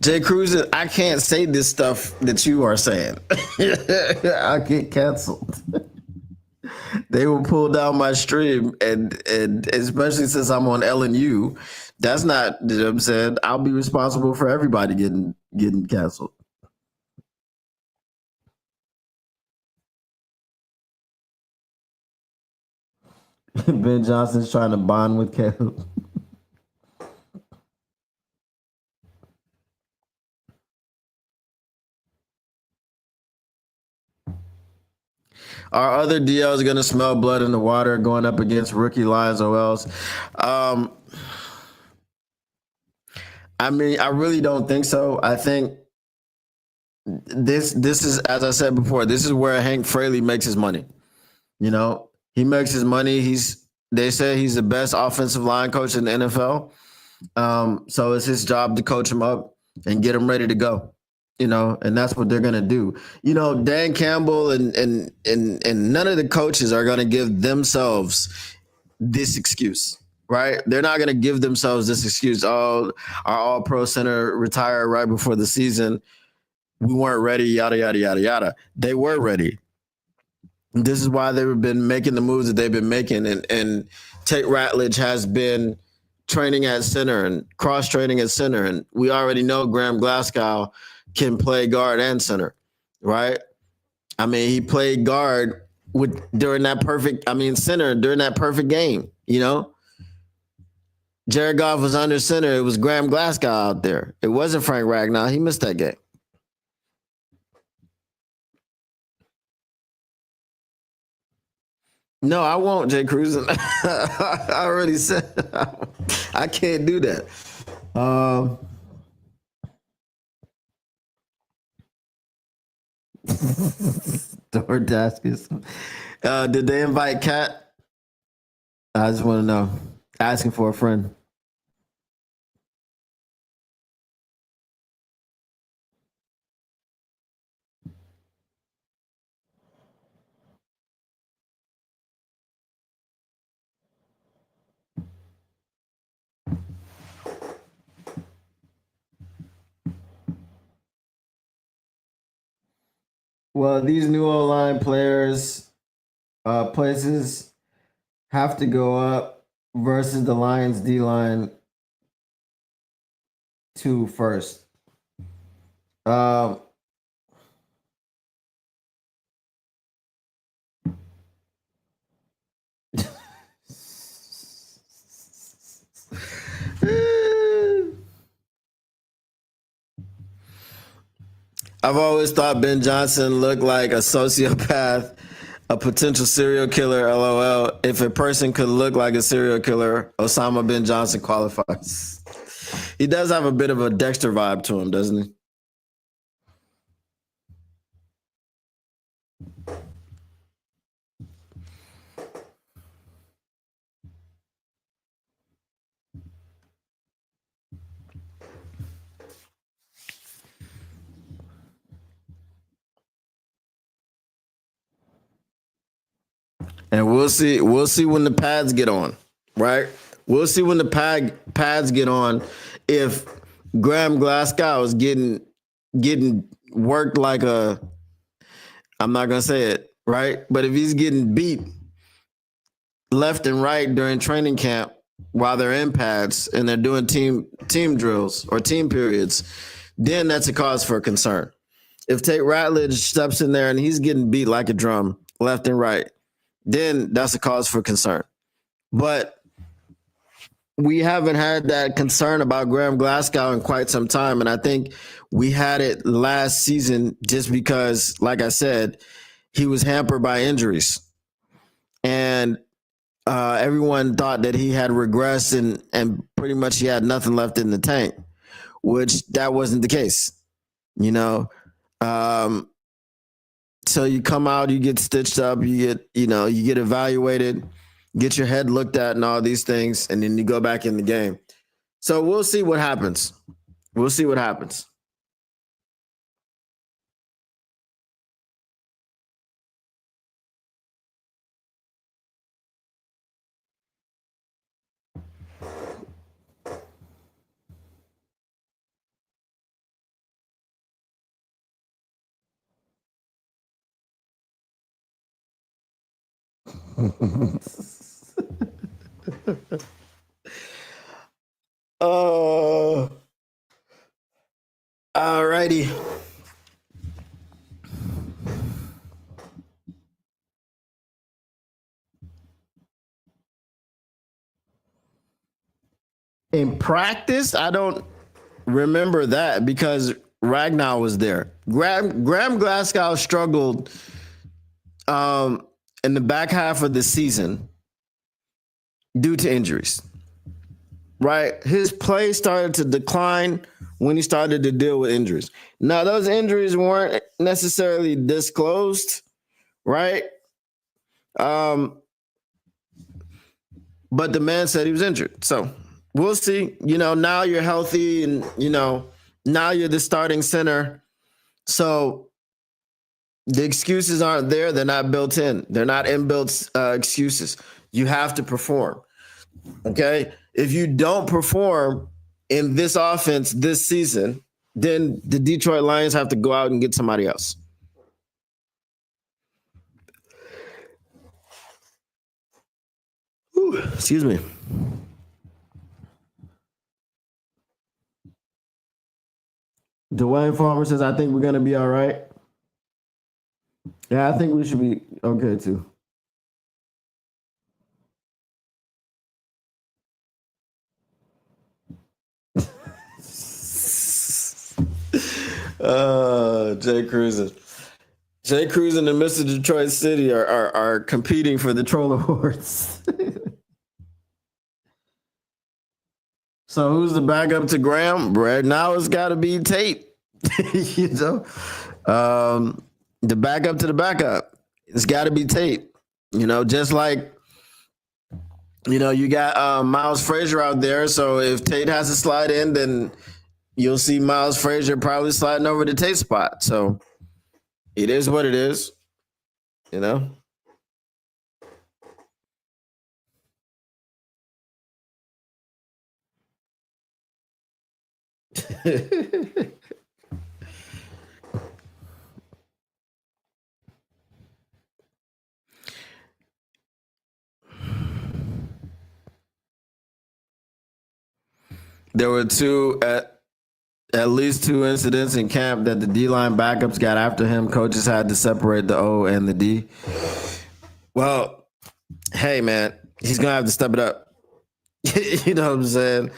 Jay Cruz, I can't say this stuff that you are saying. I get canceled. They will pull down my stream, and especially since I'm on LNU, that's not. You know what I'm saying, I'll be responsible for everybody getting canceled. Ben Johnson's trying to bond with Caleb. Our other DL is going to smell blood in the water going up against rookie Lions OLs. Um, I mean, I really don't think so. I think this is, as I said before, this is where Hank Fraley makes his money. You know, he makes his money. They say he's the best offensive line coach in the NFL. So it's his job to coach him up and get him ready to go. You know, and that's what they're gonna do. You know, Dan Campbell and none of the coaches are gonna give themselves this excuse, right? They're not gonna give themselves this excuse. Oh, our all pro center retired right before the season. We weren't ready, yada yada yada yada. They were ready. This is why they've been making the moves that they've been making, and Tate Ratledge has been training at center and cross training at center, and we already know Graham Glasgow can play guard and center, right? I mean, he played guard center during that perfect game. You know, Jared Goff was under center. It was Graham Glasgow out there. It wasn't Frank Ragnow. He missed that game. No, I won't, Jay Cruz. I already said I can't do that. Um, DoorDash. Did they invite Kat? I just want to know. Asking for a friend. Well, these new O-line players, places have to go up versus the Lions D line two first. Um, I've always thought Ben Johnson looked like a sociopath, a potential serial killer. LOL. If a person could look like a serial killer, Osama bin Johnson qualifies. He does have a bit of a Dexter vibe to him, doesn't he? And we'll see. We'll see when the pads get on, right? We'll see when the pads get on if Graham Glasgow is getting worked like a. I'm not gonna say it right, but if he's getting beat left and right during training camp while they're in pads and they're doing team drills or team periods, then that's a cause for concern. If Tate Ratledge steps in there and he's getting beat like a drum left and right, then that's a cause for concern. But we haven't had that concern about Graham Glasgow in quite some time. And I think we had it last season just because, like I said, he was hampered by injuries. And everyone thought that he had regressed and pretty much he had nothing left in the tank, which that wasn't the case, you know. So you come out, you get stitched up, you get evaluated, get your head looked at and all these things, and then you go back in the game. So we'll see what happens. We'll see what happens. Oh, alrighty. In practice, I don't remember that because Ragnow was there. Graham Glasgow struggled in the back half of the season due to injuries. Right? His play started to decline when he started to deal with injuries. Now, those injuries weren't necessarily disclosed, right? But the man said he was injured. So we'll see. Now you're healthy and, now you're the starting center. So the excuses aren't there. They're not built in. They're not inbuilt excuses. You have to perform. Okay? If you don't perform in this offense this season, then the Detroit Lions have to go out and get somebody else. Ooh, excuse me. Dwayne Farmer says, I think we're going to be all right. Yeah, I think we should be okay too. Jay Cruz. Jay Cruz and Mr. Detroit City are competing for the Troll Awards. So who's the backup to Graham? Right now it's got to be Tate. The backup to the backup. It's got to be Tate. Just like you got Miles Frazier out there. So if Tate has to slide in, then you'll see Miles Frazier probably sliding over to Tate's spot. So it is what it is, There were at least two incidents in camp that the D-line backups got after him. Coaches had to separate the O and the D. Well, hey, man, he's going to have to step it up. You know what I'm saying?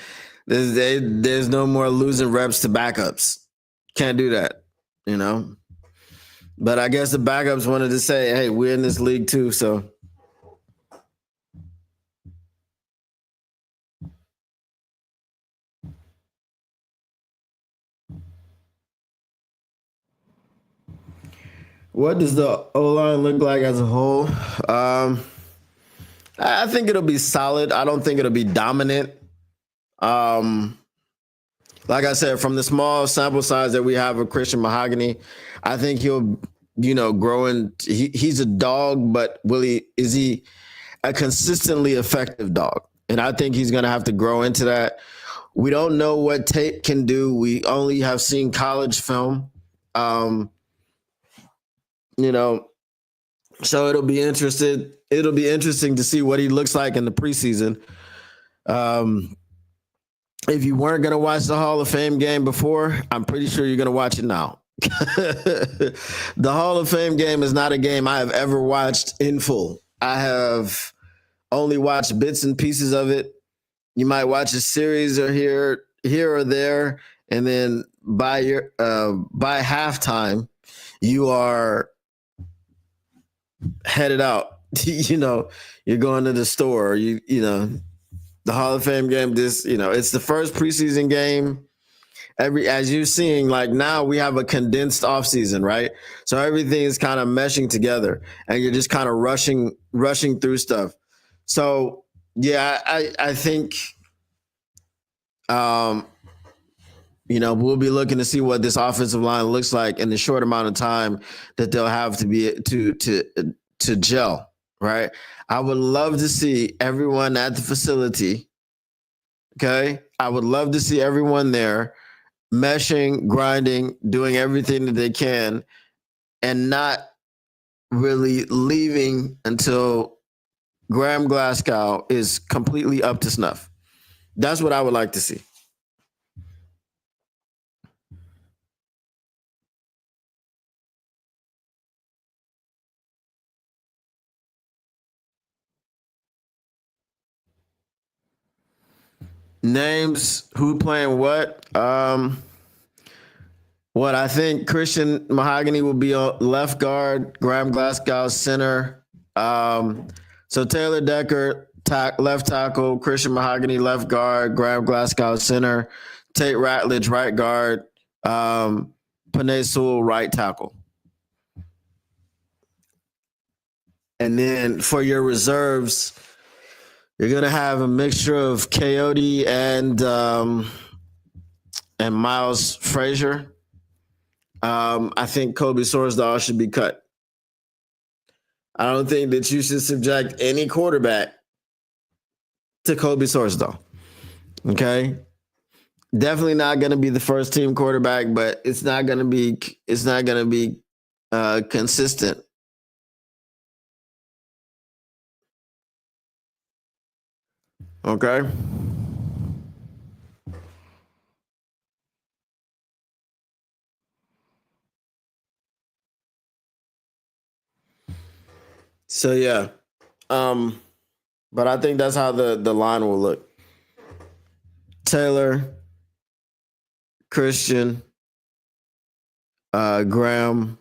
There's no more losing reps to backups. Can't do that, But I guess the backups wanted to say, hey, we're in this league too, so. What does the O-line look like as a whole? I think it'll be solid. I don't think it'll be dominant. Like I said, from the small sample size that we have of Christian Mahogany, I think he'll, grow in. He's a dog, but is he a consistently effective dog? And I think he's going to have to grow into that. We don't know what Tate can do. We only have seen college film. So it'll be interesting to see what he looks like in the preseason. If you weren't going to watch the Hall of Fame game before, I'm pretty sure you're going to watch it now. The Hall of Fame game is not a game I have ever watched in full. I have only watched bits and pieces of it. You might watch a series or here or there, and then by halftime, you are headed out. You're going to the store. The Hall of Fame game. It's the first preseason game. As you're seeing, like now we have a condensed off season, right? So everything is kind of meshing together, and you're just kind of rushing through stuff. So yeah, I think um, we'll be looking to see what this offensive line looks like in the short amount of time that they'll have to be to gel, right? I would love to see everyone at the facility. Okay, I would love to see everyone there meshing, grinding, doing everything that they can, and not really leaving until Graham Glasgow is completely up to snuff. That's what I would like to see. Names, who playing what? What I think Christian Mahogany will be on left guard, Graham Glasgow center. So Taylor Decker left tackle, Christian Mahogany left guard, Graham Glasgow center, Tate Ratledge right guard, Panay Sewell right tackle. And then for your reserves, you're gonna have a mixture of Coyote and Miles Frazier. I think Kobe Sorsdahl should be cut. I don't think that you should subject any quarterback to Kobe Sorsdahl. Okay, definitely not going to be the first team quarterback, but it's not going to be consistent. Okay. So yeah, but I think that's how the line will look. Taylor, Christian, Graham.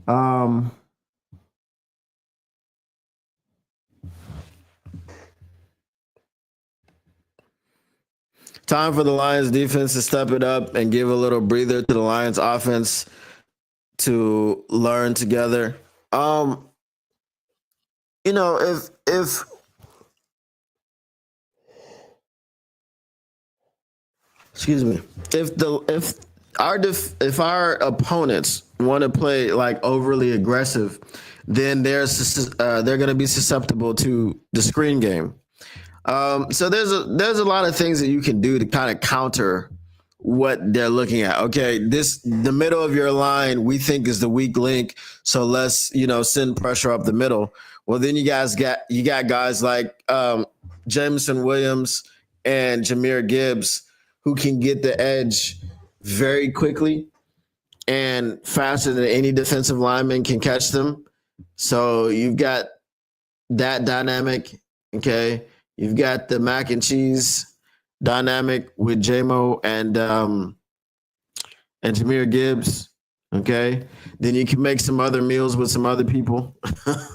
Um, Time for the Lions defense to step it up and give a little breather to the Lions offense to learn together. Um, if excuse me, if our opponents want to play like overly aggressive, then they're going to be susceptible to the screen game. So there's a lot of things that you can do to kind of counter what they're looking at. Okay, the middle of your line we think is the weak link, so let's send pressure up the middle. Well, then you got guys like Jameson Williams and Jahmyr Gibbs who can get the edge very quickly and faster than any defensive lineman can catch them. So you've got that dynamic. Okay, you've got the mac and cheese dynamic with JMO and Jahmyr Gibbs. Okay, then you can make some other meals with some other people.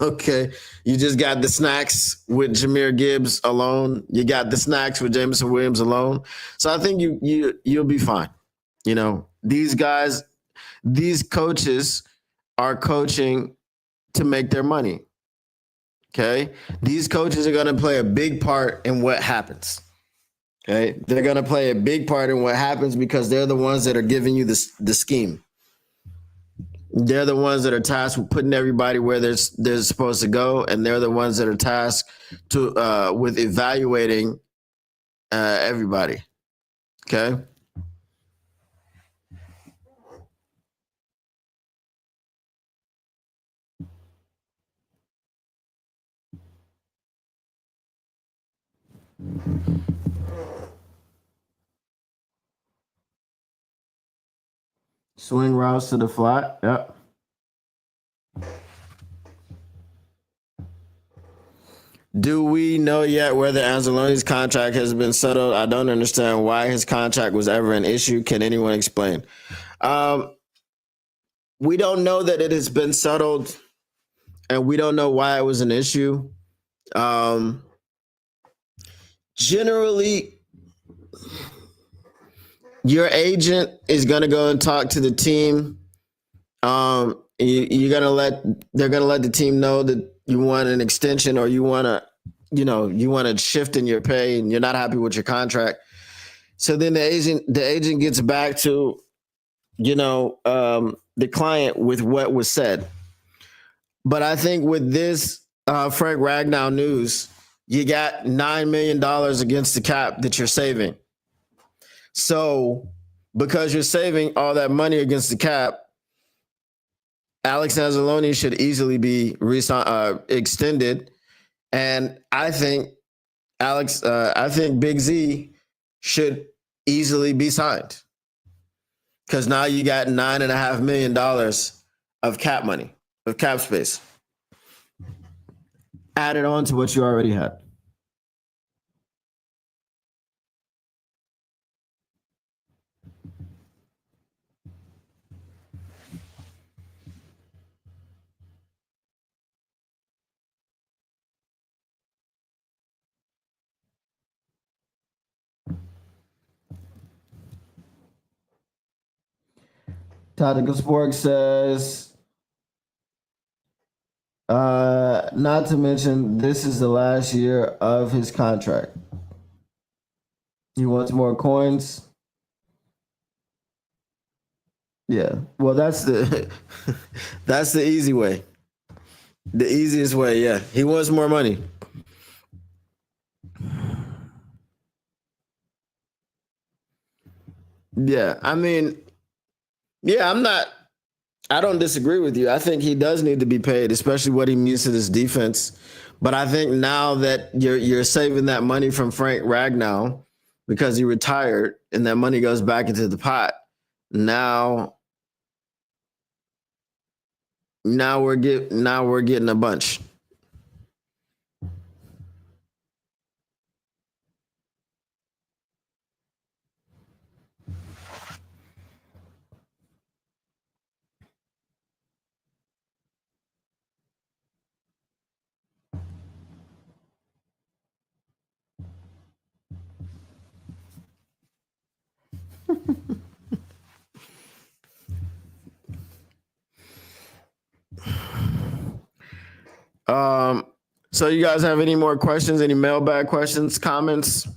Okay, you just got the snacks with Jahmyr Gibbs alone. You got the snacks with Jameson Williams alone. So I think you'll be fine. These guys, these coaches are coaching to make their money. Okay, these coaches are going to play a big part in what happens. Okay, they're going to play a big part in what happens because they're the ones that are giving you the scheme. They're the ones that are tasked with putting everybody where they're supposed to go, and they're the ones that are tasked with evaluating everybody. Okay. Swing routes to the flat. Yep. Do we know yet whether Anzalone's contract has been settled? I don't understand why his contract was ever an issue. Can anyone explain? Um, we don't know that it has been settled, and we don't know why it was an issue. Um, generally, your agent is going to go and talk to the team. You're gonna they're gonna let the team know that you want an extension, or you want to, you want a shift in your pay, and you're not happy with your contract. So then the agent gets back to, the client with what was said. But I think with this Frank Ragnow news, you got $9 million against the cap that you're saving. So because you're saving all that money against the cap, Alex Anzalone should easily be extended, and I think Big Z should easily be signed, because now you got $9.5 million of cap money, of cap space, added on to what you already had. Tactical Sports says, not to mention, this is the last year of his contract. He wants more coins. Yeah. Well, that's the that's the easy way. The easiest way, yeah. He wants more money. Yeah. I mean, yeah, I don't disagree with you. I think he does need to be paid, especially what he means to this defense. But I think now that you're saving that money from Frank Ragnow because he retired, and that money goes back into the pot. Now we're getting a bunch. So you guys have any more questions? Any mailbag questions, comments?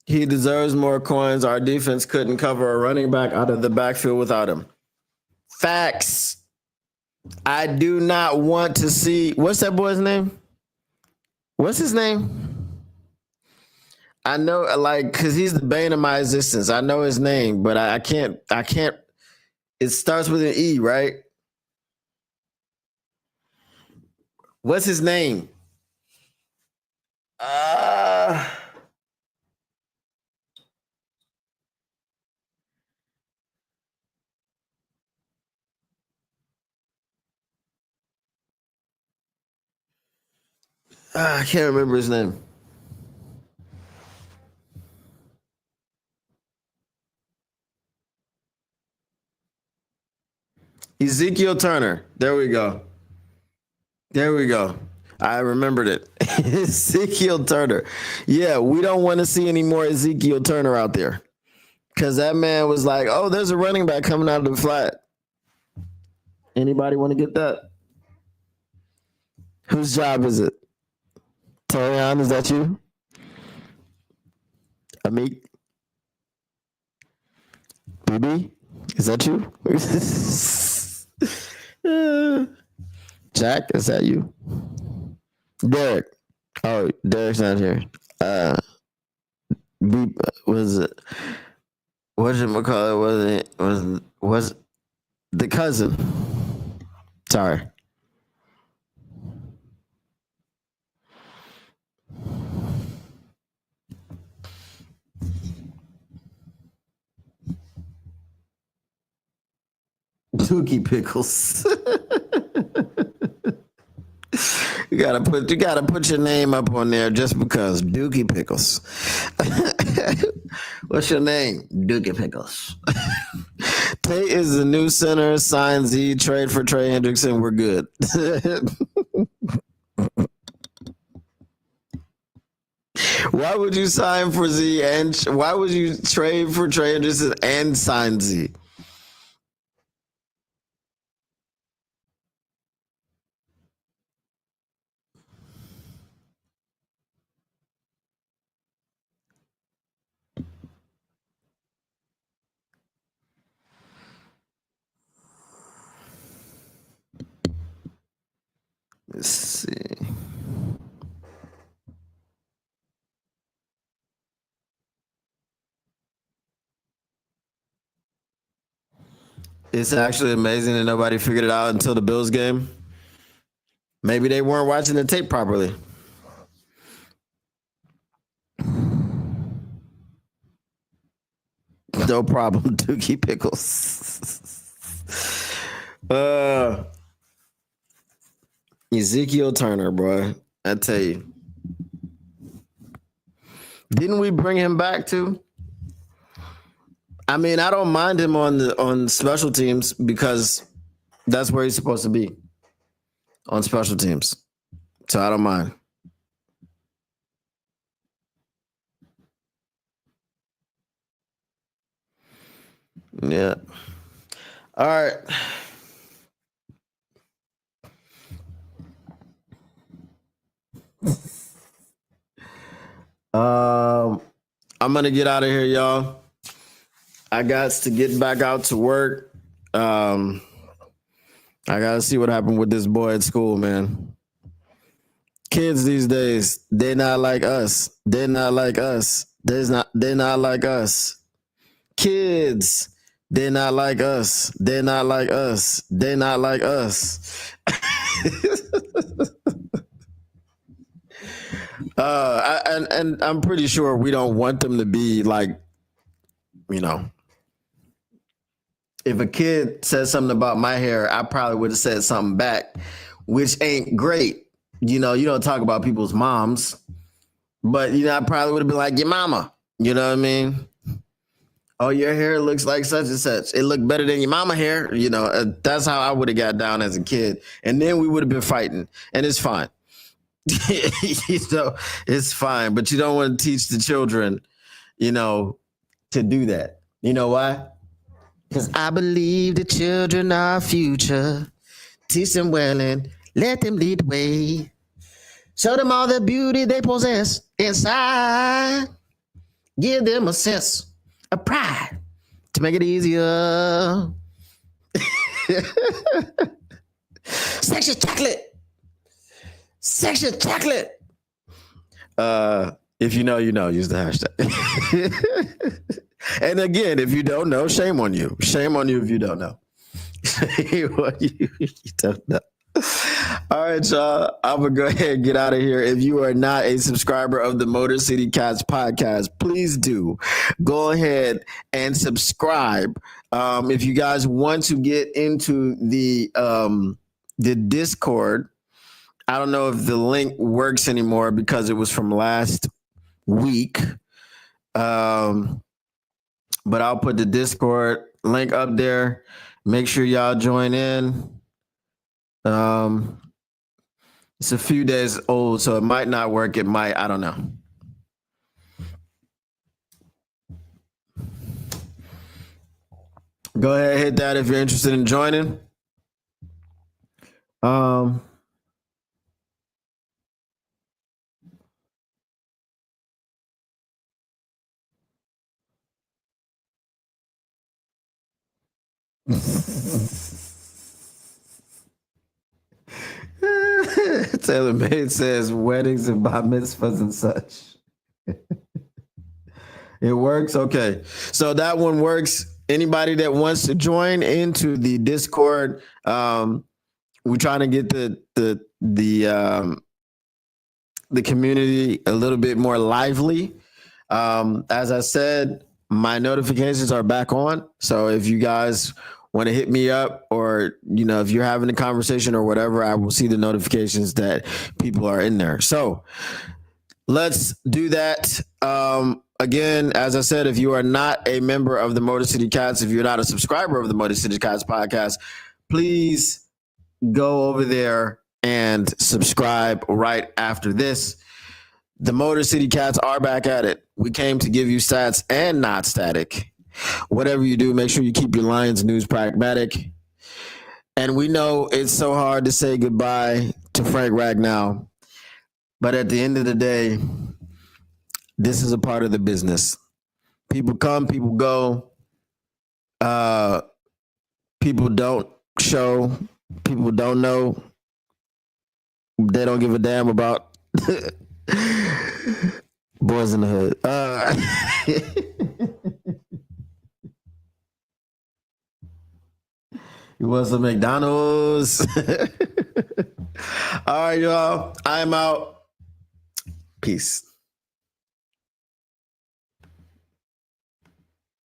He deserves more coins. Our defense couldn't cover a running back out of the backfield without him. Facts. I do not want to see. What's that boy's name? What's his name? I know, like, because he's the bane of my existence. I know his name, but I can't. It starts with an E, right? What's his name? I can't remember his name. Ezekiel Turner. There we go. There we go. I remembered it. Ezekiel Turner. Yeah, we don't want to see any more Ezekiel Turner out there, because that man was like, oh, there's a running back coming out of the flat. Anybody want to get that? Whose job is it? Torian, is that you? Amik? BB? Is that you? Jack, is that you? Derek. Oh, Derek's not here. Be, was it? What should McCall? Was the cousin? Sorry. Dookie Pickles. You gotta put your name up on there just because Dookie Pickles. What's your name? Dookie Pickles. Tate is the new center. Sign Z. Trade for Trey Hendrickson. We're good. Why would you sign for Z and why would you trade for Trey Hendrickson and sign Z? Let's see. It's actually amazing that nobody figured it out until the Bills game. Maybe they weren't watching the tape properly. No problem, Dookie Pickles. uh, Ezekiel Turner, bro. I tell you. Didn't we bring him back too? I mean, I don't mind him on special teams because that's where he's supposed to be on special teams. So I don't mind. Yeah. All right. I'm gonna get out of here, y'all. I got to get back out to work. I gotta see what happened with this boy at school, man. Kids these days, they're not like us. They're not like us. They're not like us. Kids, they're not like us. They're not like us. They're not like us. And I'm pretty sure we don't want them to be like, you know, if a kid says something about my hair, I probably would have said something back, which ain't great. You know, you don't talk about people's moms, but I probably would have been like your mama. You know what I mean? Oh, your hair looks like such and such. It looked better than your mama hair. That's how I would have got down as a kid, and then we would have been fighting, and it's fine. It's fine, but you don't want to teach the children, to do that. You know why? Because I believe the children are our future. Teach them well and let them lead the way. Show them all the beauty they possess inside. Give them a sense of pride to make it easier. Section chocolate. Section chocolate. If you know, use the hashtag. And again, if you don't know, shame on you. Shame on you if you don't know. Shame on you if you don't know. All right, y'all. I'm going to go ahead and get out of here. If you are not a subscriber of the Motor City Cats podcast, please do go ahead and subscribe. If you guys want to get into the Discord, I don't know if the link works anymore because it was from last week. But I'll put the Discord link up there. Make sure y'all join in. It's a few days old, so it might not work. It might. I don't know. Go ahead, hit that if you're interested in joining. Taylor Made says weddings and bar mitzvahs and such. It works. Okay, so that one works. Anybody that wants to join into the Discord, we're trying to get the community a little bit more lively. As I said, my notifications are back on. So if you guys want to hit me up, or if you're having a conversation or whatever, I will see the notifications that people are in there. So let's do that. Again, as I said, if you are not a member of the Motor City Cats, if you're not a subscriber of the Motor City Cats podcast, please go over there and subscribe right after this. The Motor City Cats are back at it. We came to give you stats and not static. Whatever you do, make sure you keep your Lions news pragmatic. And we know it's so hard to say goodbye to Frank Ragnow, but at the end of the day, this is a part of the business. People come, people go. People don't show. People don't know. They don't give a damn about boys in the hood. You want some McDonald's? All right, y'all. I'm out. Peace.